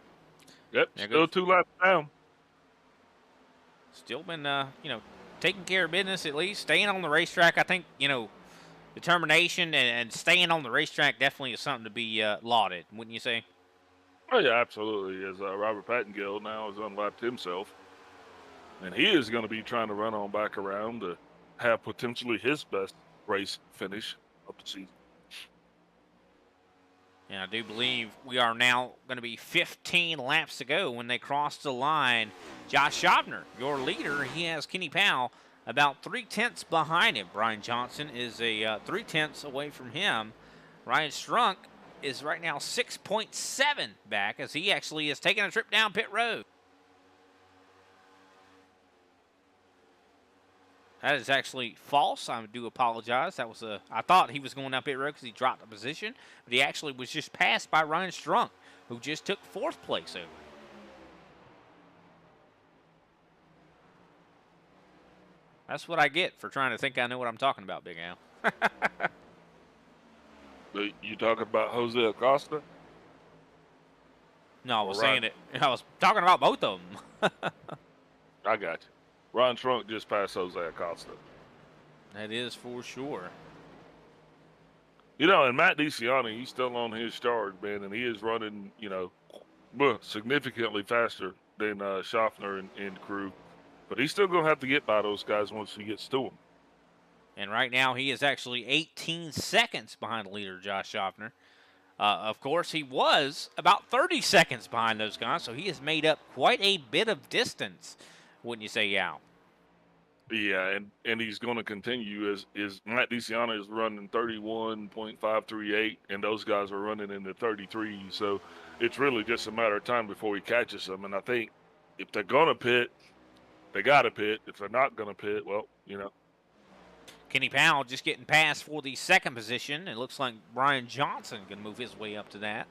Yep, still 2 laps down. Still been, taking care of business at least. Staying on the racetrack, I think, determination and staying on the racetrack definitely is something to be lauded, wouldn't you say? Oh, yeah, absolutely. As Robert Pattengale now has unlapped himself. And he is going to be trying to run on back around to have potentially his best race finish of the season. And I do believe we are now going to be 15 laps to go when they cross the line. Josh Schaffner, your leader, he has Kenny Powell about 3/10 behind him. Brian Johnson is a 3/10 away from him. Ryan Strunk is right now 6.7 back as he actually is taking a trip down pit road. That is actually false. I do apologize. That was I thought he was going down pit road because he dropped a position, but he actually was just passed by Ryan Strunk, who just took 4th place over. That's what I get for trying to think I know what I'm talking about, Big Al. You talking about Jose Acosta? No, I was saying it. I was talking about both of them. I got you. Ron Trunk just passed Jose Acosta. That is for sure. And Matt DeCiani, he's still on his charge, man, and he is running, significantly faster than Schaffner and crew. But he's still going to have to get by those guys once he gets to them. And right now he is actually 18 seconds behind the leader, Josh Schaffner. Of course, he was about 30 seconds behind those guys, so he has made up quite a bit of distance. Wouldn't you say, Yao? Yeah, and he's going to continue as Matt DeCiani is running 31.538, and those guys are running in the 33. So it's really just a matter of time before he catches them. And I think if they're going to pit, they got to pit. If they're not going to pit, well, Kenny Powell just getting passed for the 2nd position. It looks like Brian Johnson going to move his way up to that.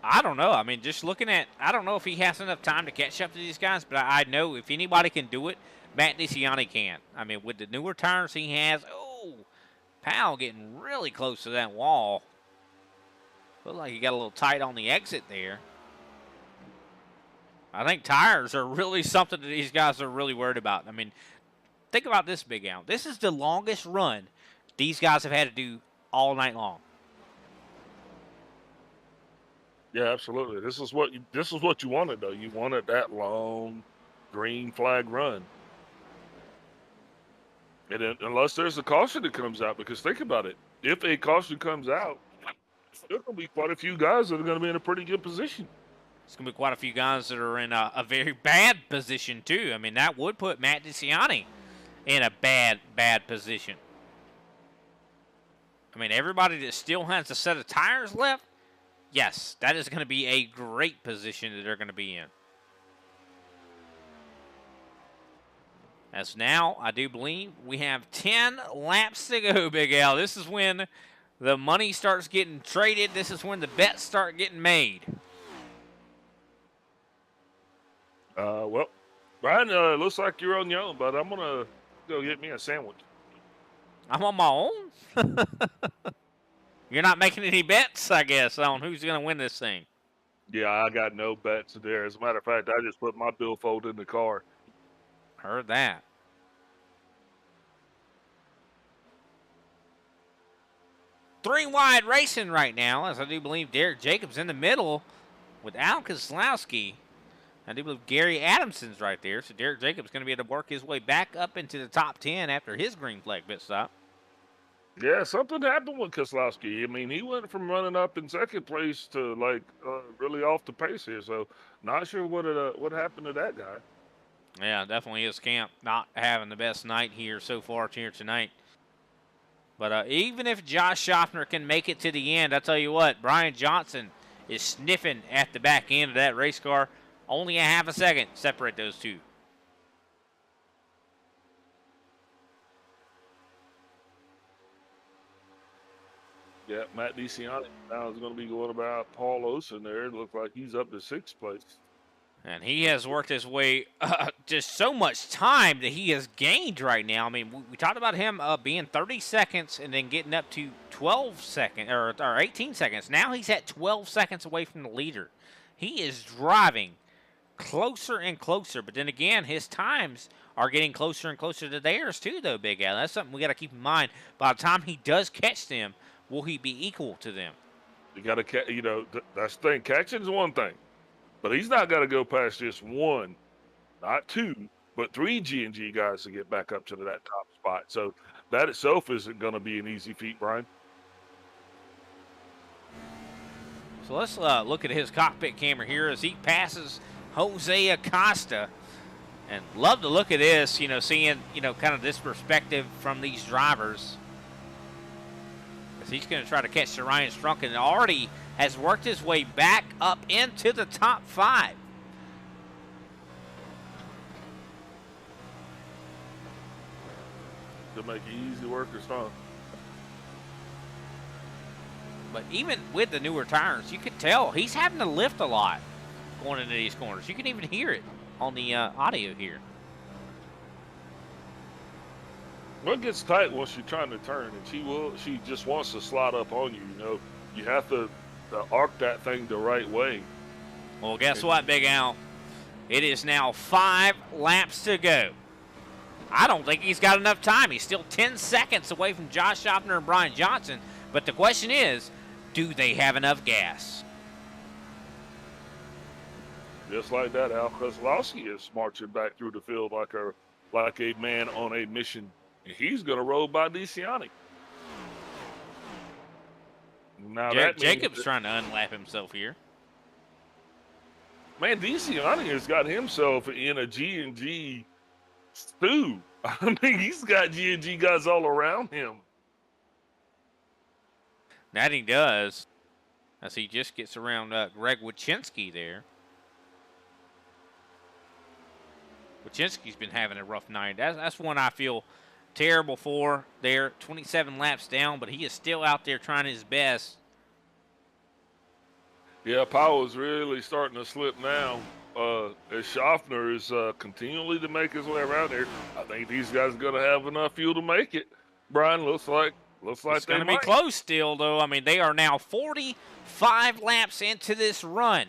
I don't know. I mean, just looking at, I don't know if he has enough time to catch up to these guys, but I know if anybody can do it, Matt DeCiani can. I mean, with the newer tires he has, Powell getting really close to that wall. Looked like he got a little tight on the exit there. I think tires are really something that these guys are really worried about. I mean, think about this, Big Al. This is the longest run these guys have had to do all night long. Yeah, absolutely. This is what you wanted, though. You wanted that long green flag run. And then, unless there's a caution that comes out, because think about it. If a caution comes out, there's going to be quite a few guys that are going to be in a pretty good position. It's going to be quite a few guys that are in a very bad position, too. I mean, that would put Matt DeCiani in a bad position. I mean, everybody that still has a set of tires left, yes, that is going to be a great position that they're going to be in. As now, I do believe we have 10 laps to go, Big Al. This is when the money starts getting traded. This is when the bets start getting made. Well, Brian, looks like you're on your own, but I'm going to go get me a sandwich. I'm on my own? You're not making any bets, I guess, on who's going to win this thing. Yeah, I got no bets there. As a matter of fact, I just put my billfold in the car. Heard that. Three wide racing right now, as I do believe Derek Jacobs in the middle with Al Kozlowski. I do believe Gary Adamson's right there, so Derek Jacobs going to be able to work his way back up into the top 10 after his green flag pit stop. Yeah, something happened with Kozlowski. I mean, he went from running up in second place to, like, really off the pace here, so not sure what happened to that guy. Yeah, definitely his camp not having the best night here so far here tonight. But even if Josh Schaffner can make it to the end, I tell you what, Brian Johnson is sniffing at the back end of that race car. Only a half a second separate those two. Yeah, Matt DeCiani now is going to be going about Paul Olsen there. It looks like he's up to sixth place. And he has worked his way just so much time that he has gained right now. I mean, we talked about him being 30 seconds and then getting up to 12 seconds or 18 seconds. Now he's at 12 seconds away from the leader. He is driving closer and closer, but then again, his times are getting closer and closer to theirs too, though, Big Al. That's something we got to keep in mind. By the time he does catch them, will he be equal to them? You got to, that's the thing. Catching's one thing, but he's not got to go past just one, not two, but three G&G guys to get back up to that top spot. So that itself isn't going to be an easy feat, Brian. So let's look at his cockpit camera here as he passes Jose Acosta. And love to look at this, seeing, kind of this perspective from these drivers. As he's going to try to catch the Ryan Strunk and already has worked his way back up into the top 5. To make it easy workers, huh? But even with the newer tires, you can tell he's having to lift a lot going into these corners. You can even hear it on the audio here. Well, it gets tight once you're trying to turn, and she just wants to slide up on you. You have to arc that thing the right way. Well, guess what, Big Al? It is now 5 laps to go. I don't think he's got enough time. He's still 10 seconds away from Josh Schaffner and Brian Johnson. But the question is, do they have enough gas? Just like that, Al Kozlowski is marching back through the field like a man on a mission. And he's going to roll by DeCiani. Now Jacobs trying to unlap himself here. Man, DeCiani has got himself in a G&G stew. I mean, he's got G&G guys all around him. That he does, as he just gets around Greg Wyszynski there. Wyszynski's been having a rough night. That's one I feel terrible for there. 27 laps down, but he is still out there trying his best. Yeah, Powell's really starting to slip now. As Schaffner is continually to make his way around there. I think these guys are going to have enough fuel to make it. Brian, looks like it's going to be close still, though. I mean, they are now 45 laps into this run.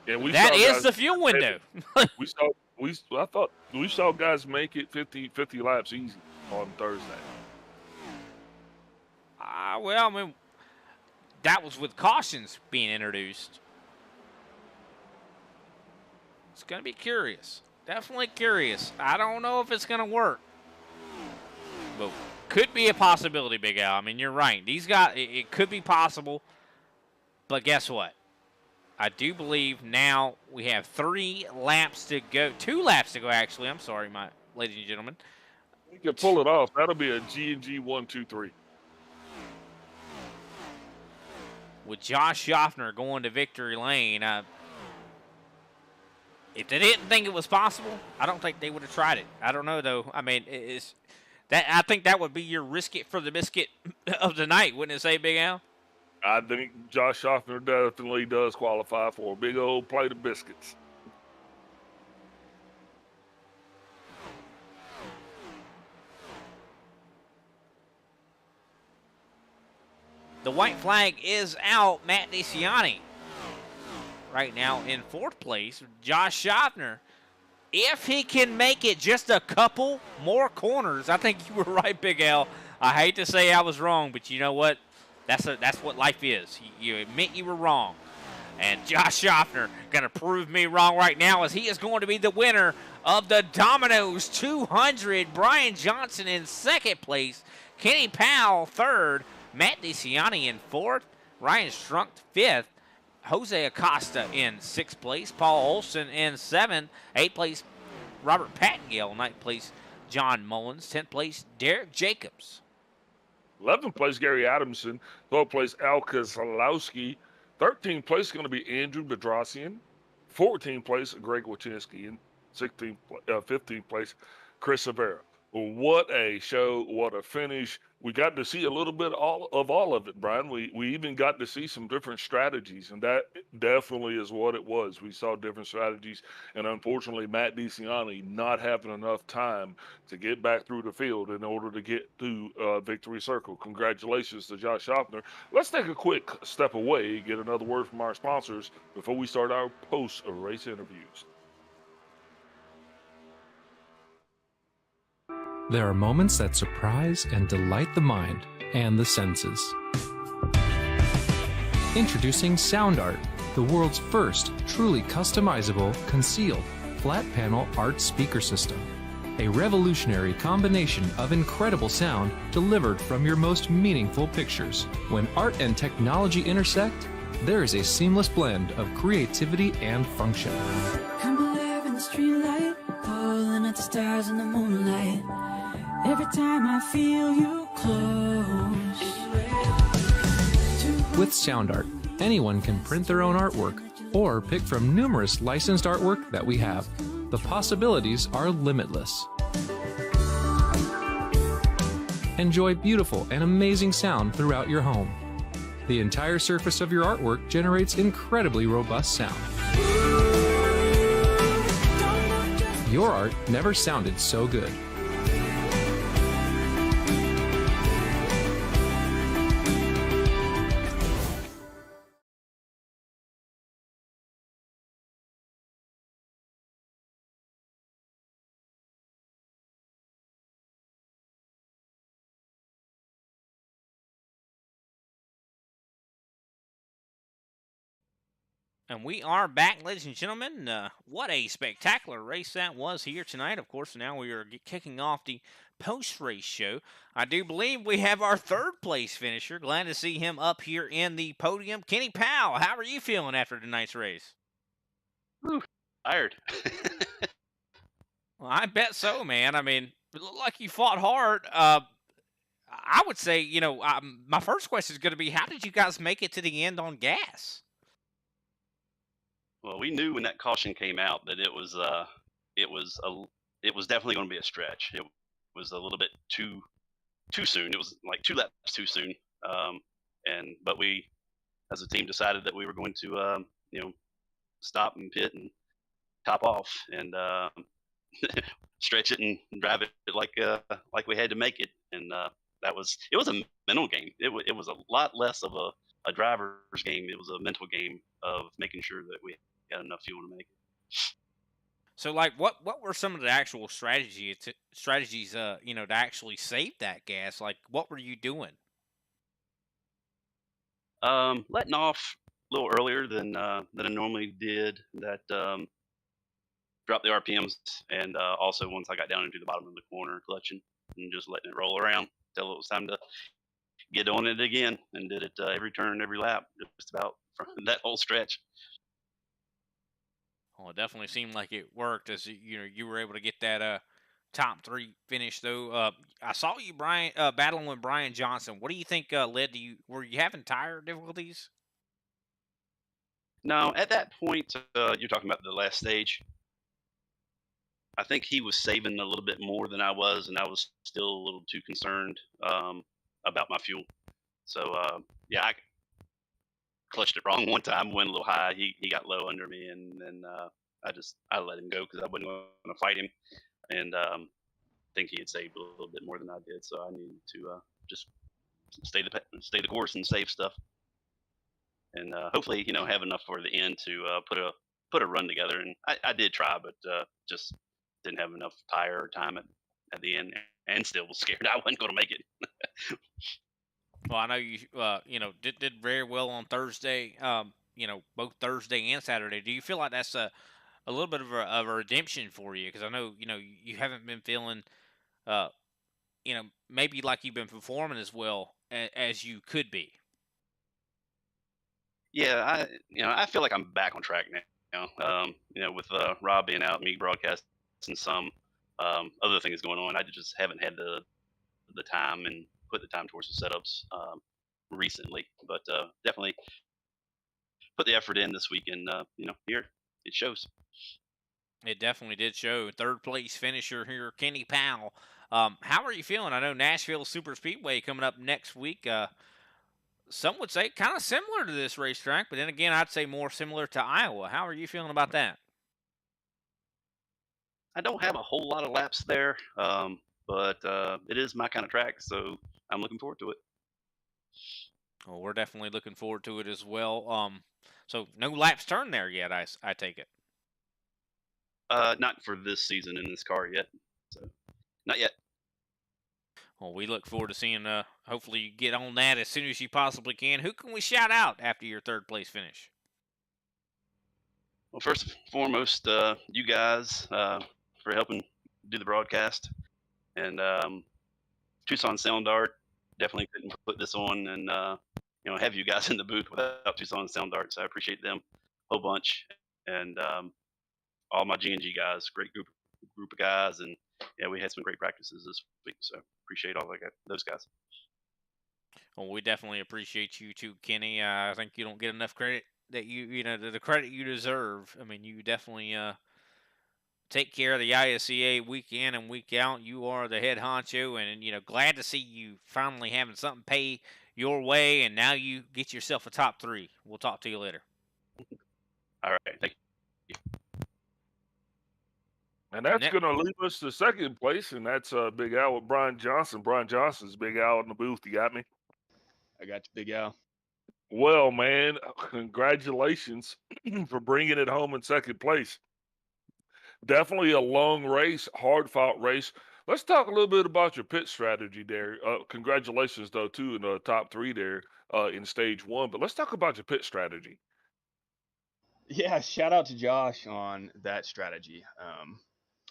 Yeah, that is the fuel window. I thought we saw guys make it 50 laps easy on Thursday. Well, I mean, that was with cautions being introduced. It's going to be curious. Definitely curious. I don't know if it's going to work. But could be a possibility, Big Al. I mean, you're right. These guys, it could be possible. But guess what? I do believe now we have 3 laps to go. 2 laps to go, actually. I'm sorry, my ladies and gentlemen. We can pull it off. That'll be a G&G 1, 2, 3. With Josh Schaffner going to victory lane, if they didn't think it was possible, I don't think they would have tried it. I don't know, though. I mean, I think that would be your risk it for the biscuit of the night, wouldn't it say, Big Al? I think Josh Schaffner definitely does qualify for a big old plate of biscuits. The white flag is out. Matt DeCiani right now in 4th place. Josh Schaffner, if he can make it just a couple more corners, I think you were right, Big Al. I hate to say I was wrong, but you know what? That's what life is. You admit you were wrong. And Josh Schaffner going to prove me wrong right now, as he is going to be the winner of the Domino's 200. Brian Johnson in 2nd place. Kenny Powell 3rd. Matt DeCiani in 4th. Ryan Strunk 5th. Jose Acosta in 6th place. Paul Olson in 7th. 8th place, Robert Pattingale. 9th place, John Mullins. 10th place, Derek Jacobs. 11th place, Gary Adamson. 12th place, Al Kozlowski. 13th place going to be Andrew Bedrosian. 14th place, Greg Wachinski. And 15th place, Chris Rivera. What a show, what a finish. We got to see a little bit of all of it, Brian. We even got to see some different strategies, and that definitely is what it was. We saw different strategies, and unfortunately, Matt DeCiani not having enough time to get back through the field in order to get to victory circle. Congratulations to Josh Schaffner. Let's take a quick step away, get another word from our sponsors before we start our post-race interviews. There are moments that surprise and delight the mind and the senses. Introducing Sound Art, the world's first truly customizable, concealed, flat panel art speaker system. A revolutionary combination of incredible sound delivered from your most meaningful pictures. When art and technology intersect, there is a seamless blend of creativity and function. Come alive in the streetlight, pulling at the stars in the moonlight. Every time I feel you close. With Sound Art, anyone can print their own artwork or pick from numerous licensed artwork that we have. The possibilities are limitless. Enjoy beautiful and amazing sound throughout your home. The entire surface of your artwork generates incredibly robust sound. Your art never sounded so good. And we are back, ladies and gentlemen. What a spectacular race that was here tonight. Of course, now we are kicking off the post-race show. I do believe we have our 3rd place finisher. Glad to see him up here in the podium. Kenny Powell, how are you feeling after tonight's race? Whew, tired. Well, I bet so, man. I mean, it looked like you fought hard. I would say, my first question is going to be, how did you guys make it to the end on gas? Well, we knew when that caution came out that it was definitely going to be a stretch. It was a little bit too soon. It was like 2 laps too soon. But we, as a team, decided that we were going to stop and pit and top off and stretch it and drive it like we had to make it. And it was a mental game. It was a lot less of a driver's game. It was a mental game of making sure that we had enough fuel to make it. So, like, what were some of the actual strategies, to actually save that gas? Like, what were you doing? Letting off a little earlier than I normally did. That dropped the RPMs, and also once I got down into the bottom of the corner, clutching and just letting it roll around till it was time to get on it again, and did it every turn, every lap, just about from that whole stretch. Well, it definitely seemed like it worked as you were able to get that top three finish though. I saw you Brian battling with Brian Johnson. What do you think led to you? Were you having tire difficulties? Now, at that point, you're talking about the last stage. I think he was saving a little bit more than I was, and I was still a little too concerned about my fuel. So yeah, I clutched it wrong one time, went a little high. He got low under me, and then I let him go because I wasn't going to fight him, and think he had saved a little bit more than I did. So I needed to just stay the course and save stuff, and hopefully have enough for the end to put a run together. And I did try, but just didn't have enough tire or time at the end, and still was scared I wasn't going to make it. Well, I know you did very well on Thursday. Both Thursday and Saturday. Do you feel like that's a little bit of a redemption for you? Because I know you haven't been feeling uh maybe like you've been performing as well as you could be. Yeah, I feel like I'm back on track now. With Rob being out, me broadcasting some other things going on, I just haven't had the time and put the time towards the setups recently. But definitely put the effort in this week, and here it shows. It definitely did show. Third place finisher here, Kenny Powell. How are you feeling? I know Nashville Super Speedway coming up next week. Some would say kind of similar to this racetrack, but then again, I'd say more similar to Iowa. How are you feeling about that? I don't have a whole lot of laps there, but it is my kind of track, so I'm looking forward to it. Well, we're definitely looking forward to it as well. So no laps turned there yet, I take it. Not for this season in this car yet, so not yet. Well, we look forward to seeing. Hopefully, you get on that as soon as you possibly can. Who can we shout out after your third place finish? Well, first and foremost, you guys for helping do the broadcast, and Tucson Sound Art definitely couldn't put this on and have you guys in the booth without Tucson Sound Art. So I appreciate them a whole bunch, and all my G&G guys, great group of guys, and yeah, we had some great practices this week. So appreciate all those guys. Well, we definitely appreciate you too, Kenny. I think you don't get enough credit that the credit you deserve. I mean, you definitely take care of the ISCA week in and week out. You are the head honcho, and glad to see you finally having something pay your way, and now you get yourself a top three. We'll talk to you later. All right, thank you. And that's going to leave us to second place, and that's Big Al with Brian Johnson. Brian Johnson's Big Al in the booth. You got me? I got you, Big Al. Well, man, congratulations for bringing it home in second place. Definitely a long race, hard-fought race. Let's talk a little bit about your pit strategy there. Congratulations, though, too, in the top three there in stage one. But let's talk about your pit strategy. Yeah, shout out to Josh on that strategy.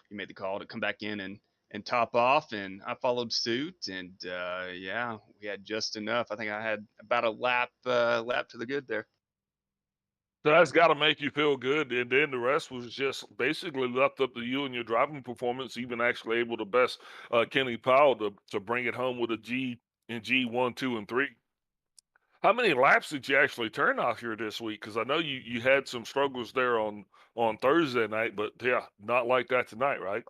He made the call to come back in and top off, and I followed suit. And yeah, we had just enough. I think I had about a lap to the good there. So that's got to make you feel good, and then the rest was just basically left up to you and your driving performance. Even actually able to best Kenny Powell to bring it home with a G in G1, 2, and 3. How many laps did you actually turn out here this week? Because I know you had some struggles there on Thursday night, but yeah, not like that tonight, right?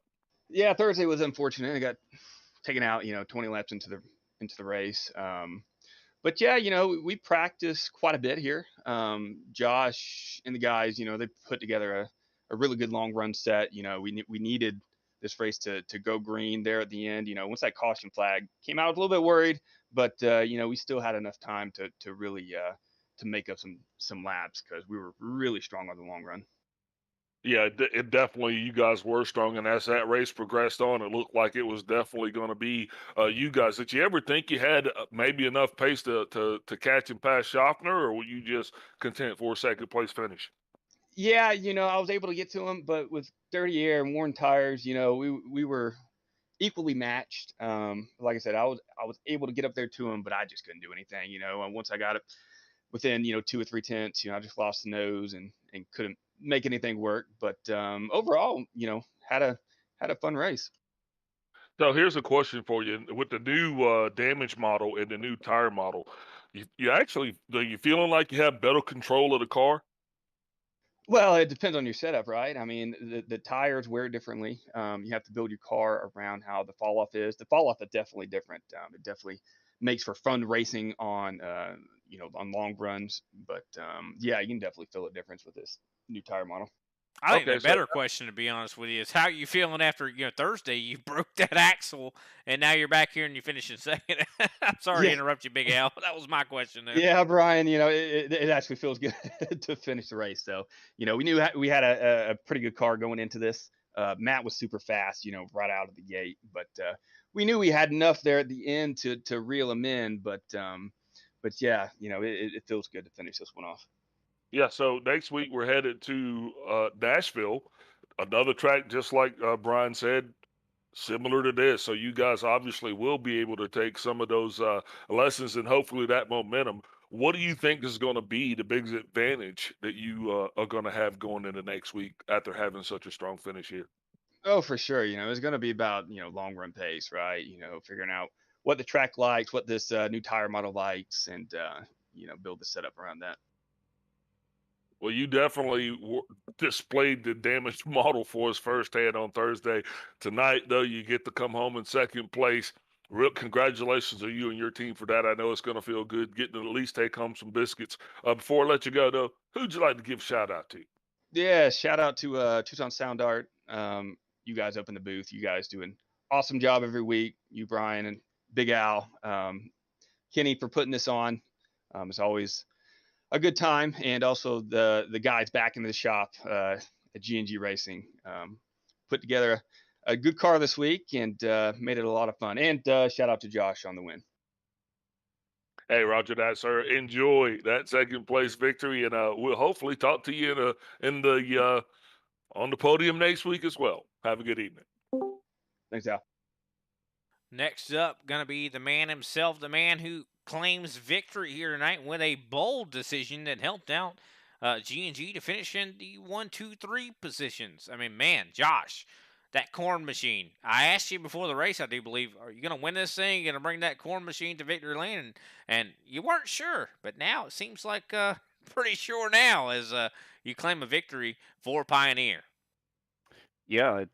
Yeah, Thursday was unfortunate. I got taken out, 20 laps into the race. But yeah, we practiced quite a bit here. Josh and the guys, they put together a really good long run set. We needed this race to go green there at the end. Once that caution flag came out, I was a little bit worried, but we still had enough time to really to make up some laps because we were really strong on the long run. Yeah, it definitely, you guys were strong, and as that race progressed on, it looked like it was definitely going to be you guys. Did you ever think you had maybe enough pace to catch and pass Schaffner, or were you just content for a second place finish? Yeah, I was able to get to him, but with dirty air and worn tires, we were equally matched. Like I said, I was able to get up there to him, but I just couldn't do anything. And once I got it within 2 or 3 tenths. I just lost the nose and couldn't make anything work. But overall, had a fun race. So here's a question for you: with the new damage model and the new tire model, you actually are you feeling like you have better control of the car? Well, it depends on your setup, right? I mean, the tires wear differently. You have to build your car around how the fall off is. The fall off is definitely different. It definitely makes for fun racing on on long runs. But yeah, you can definitely feel a difference with this new tire model. I think Okay, the so better question, to be honest with you, is how you feeling after Thursday you broke that axle and now you're back here and you're finishing second. I'm sorry to Yeah, interrupt you, Big Al. That was my question there. yeah, Brian. It actually feels good to finish the race. So we knew we had a pretty good car going into this. Matt was super fast, right out of the gate. But we knew we had enough there at the end to reel him in. But yeah, it feels good to finish this one off. yeah, so next week we're headed to Nashville, another track just like Brian said, similar to this. So you guys obviously will be able to take some of those lessons and hopefully that momentum. What do you think is going to be the biggest advantage that you are going to have going into next week after having such a strong finish here? Oh, for sure. It's going to be about long run pace, right? Figuring out what the track likes, what this new tire model likes, and build the setup around that. Well, you definitely displayed the damaged model for us firsthand on Thursday. Tonight, though, you get to come home in second place. Real congratulations to you and your team for that. I know it's going to feel good getting to at least take home some biscuits. Before I let you go, though, who'd you like to give a shout out to? Yeah, shout out to Tucson Sound Art. You guys up in the booth. You guys do an awesome job every week. You, Brian, and Big Al, Kenny for putting this on. It's always a good time, and also the guys back in the shop at G&G Racing put together a good car this week and made it a lot of fun. And shout out to Josh on the win. Hey, Roger that, sir. Enjoy that second place victory, and we'll hopefully talk to you in the on the podium next week as well. Have a good evening. Thanks, Al. Next up, going to be the man himself, the man who claims victory here tonight with a bold decision that helped out G&G to finish in the 1, 2, 3 positions. I mean, man, Josh, that corn machine. I asked you before the race, I do believe, are you going to win this thing? You going to bring that corn machine to victory lane? And you weren't sure, but now it seems like pretty sure now as you claim a victory for Pioneer. Yeah, it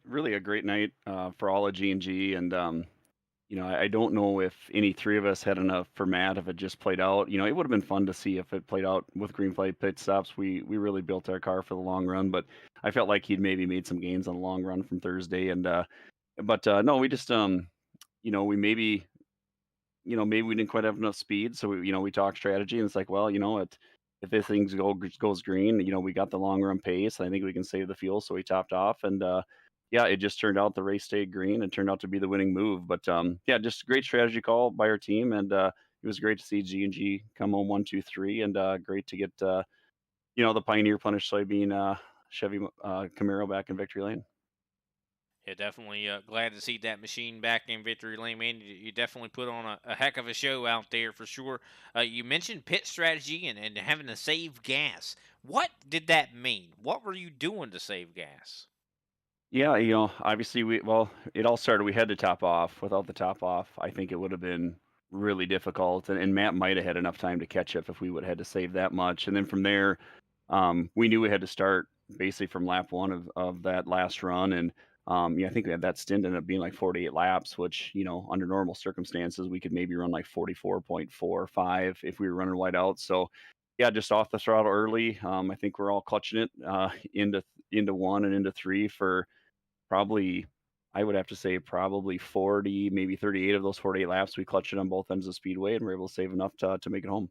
really a great night for all of G&G, and I don't know if any three of us had enough for Matt if it just played out. It would have been fun to see if it played out with green flag pit stops. We really built our car for the long run, but I felt like he'd maybe made some gains on the long run from Thursday, and but no, we just we maybe maybe we didn't quite have enough speed, so we talked strategy, and it's like, well, if this thing goes green, we got the long run pace. I think we can save the fuel, so we topped off, and yeah, it just turned out the race stayed green and turned out to be the winning move. But yeah, just a great strategy call by our team, and it was great to see G&G come home 1, 2, 3, and great to get the Pioneer Punish soybean Chevy Camaro back in victory lane. Yeah, definitely glad to see that machine back in victory lane, man. You definitely put on a heck of a show out there for sure. You mentioned pit strategy and having to save gas. What did that mean? What were you doing to save gas? Yeah, obviously it all started. We had to top off. Without the top off, I think it would have been really difficult. And Matt might have had enough time to catch up if we would have had to save that much. And then from there, we knew we had to start basically from lap one of that last run. And yeah, I think we had that stint ended up being like 48 laps, which, under normal circumstances, we could maybe run like 44.45 if we were running wide out. So yeah, just off the throttle early. I think we're all clutching it into 1 and into 3 for probably, I would have to say probably 40, maybe 38 of those 48 laps. We clutched it on both ends of the speedway and were able to save enough to make it home.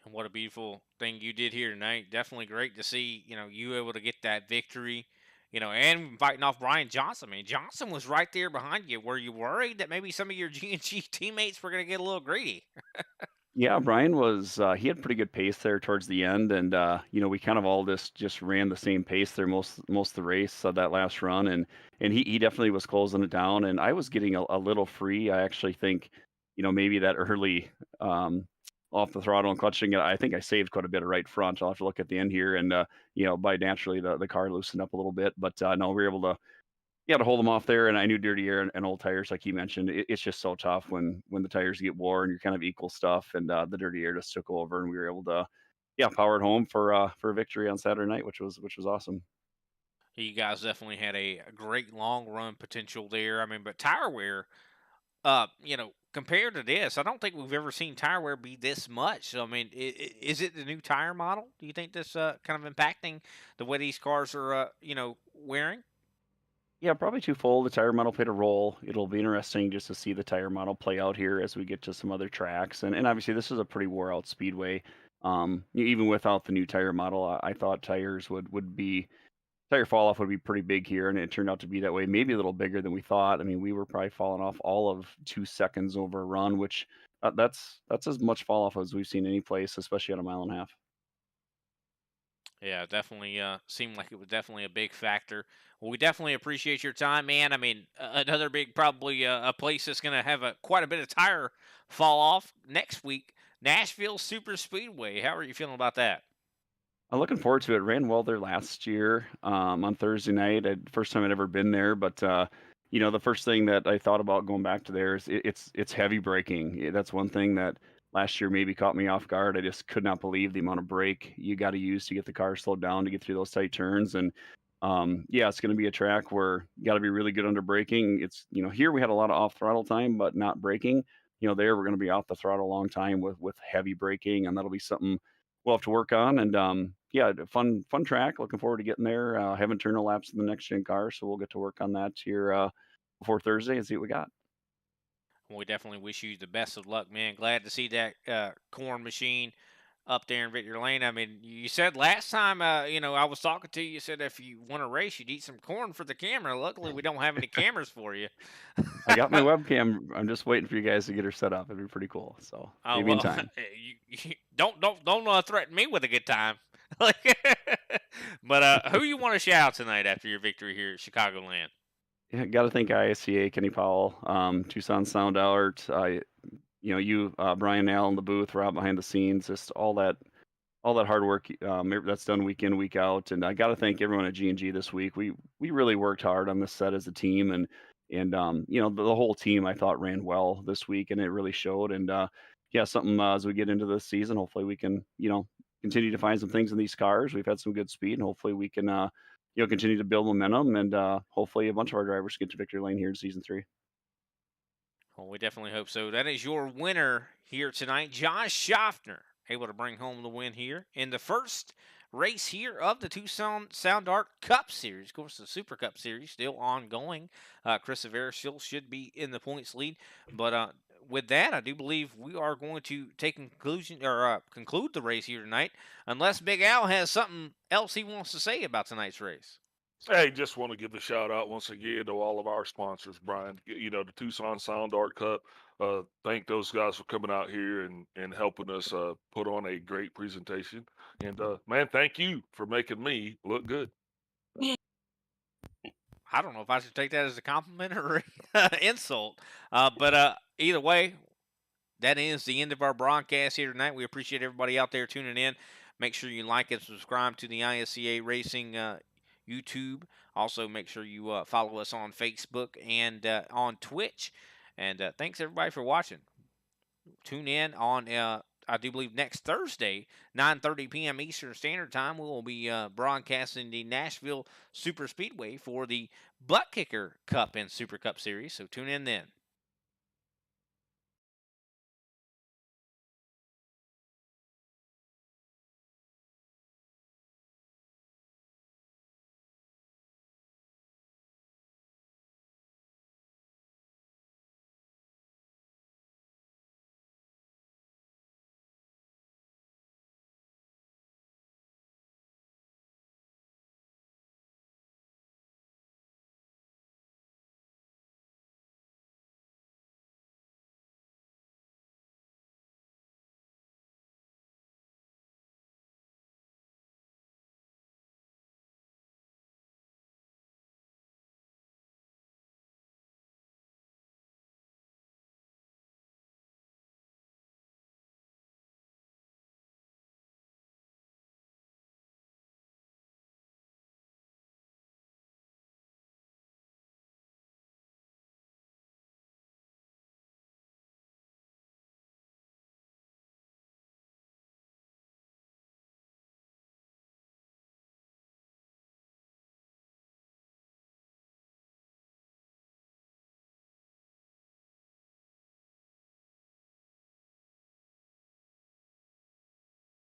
And what a beautiful thing you did here tonight. Definitely great to see, you able to get that victory, and fighting off Brian Johnson. I mean, Johnson was right there behind you. Were you worried that maybe some of your G&G teammates were going to get a little greedy? Yeah, Brian was he had pretty good pace there towards the end, and we kind of all just ran the same pace there most of the race that last run, and he definitely was closing it down, and I was getting a little free. I actually think maybe that early off the throttle and clutching it. I think I saved quite a bit of right front. I'll have to look at the end here, and by naturally the car loosened up a little bit, but no, we were able to to hold them off there. And I knew dirty air and old tires, like you mentioned, it's just so tough when the tires get wore and you're kind of equal stuff, and the dirty air just took over, and we were able to power it home for a victory on Saturday night, which was awesome. You guys definitely had a great long run potential there. I mean, but tire wear, compared to this, I don't think we've ever seen tire wear be this much. So, I mean, is it the new tire model? Do you think this kind of impacting the way these cars are, wearing? Yeah, probably twofold. The tire model played a role. It'll be interesting just to see the tire model play out here as we get to some other tracks. And obviously, this is a pretty wore out speedway. Even without the new tire model, I thought tire fall off would be pretty big here, and it turned out to be that way. Maybe a little bigger than we thought. I mean, we were probably falling off all of 2 seconds over a run, which that's as much fall off as we've seen any place, especially at a mile and a half. Yeah, definitely seemed like it was definitely a big factor. Well, we definitely appreciate your time, man. I mean, another big, probably a place that's going to have quite a bit of tire fall off next week, Nashville Super Speedway. How are you feeling about that? I'm looking forward to it. Ran well there last year on Thursday night. First time I'd ever been there, but the first thing that I thought about going back to there is it's heavy braking. That's one thing that last year maybe caught me off guard. I just could not believe the amount of brake you got to use to get the car slowed down to get through those tight turns. And it's going to be a track where you got to be really good under braking. It's here we had a lot of off throttle time, but not braking. There we're going to be off the throttle a long time with heavy braking, and that'll be something we'll have to work on. And fun track. Looking forward to getting there. Haven't turned no laps in the next gen car, so we'll get to work on that here before Thursday and see what we got. Well, we definitely wish you the best of luck, man. Glad to see that corn machine up there in Victory Lane. I mean, you said last time, I was talking to you, you said if you want to race, you'd eat some corn for the camera. Luckily, we don't have any cameras for you. I got my webcam. I'm just waiting for you guys to get her set up. It'd be pretty cool. So maybe in time. You don't threaten me with a good time. But who you want to shout out tonight after your victory here at Chicagoland? Yeah, got to thank ISCA, Kenny Powell, Tucson Sound Art, Brian Allen, the booth, Rob behind the scenes, just all that hard work that's done week in, week out. And I got to thank everyone at G&G this week. We really worked hard on this set as a team, and the whole team I thought ran well this week, and it really showed. And something as we get into the season, hopefully we can continue to find some things in these cars. We've had some good speed, and hopefully we can continue to build momentum, and hopefully a bunch of our drivers get to victory lane here in season 3. Well, we definitely hope so. That is your winner here tonight, Josh Schaffner, able to bring home the win here in the first race here of the Tucson Sound Art Cup Series. Of course, the Super Cup Series still ongoing. Chris Rivera still should be in the points lead, but with that, I do believe we are going to take conclude the race here tonight, unless Big Al has something else he wants to say about tonight's race. Hey, just want to give a shout out once again to all of our sponsors, Brian. The Tucson Sound Art Cup. Thank those guys for coming out here and helping us put on a great presentation. And man, thank you for making me look good. I don't know if I should take that as a compliment or insult, but either way, that is the end of our broadcast here tonight. We appreciate everybody out there tuning in. Make sure you like and subscribe to the ISCA Racing YouTube. Also, make sure you follow us on Facebook and on Twitch. And thanks, everybody, for watching. Tune in on, I do believe, next Thursday, 9:30 p.m. Eastern Standard Time. We will be broadcasting the Nashville Super Speedway for the Butt Kicker Cup and Super Cup Series. So tune in then.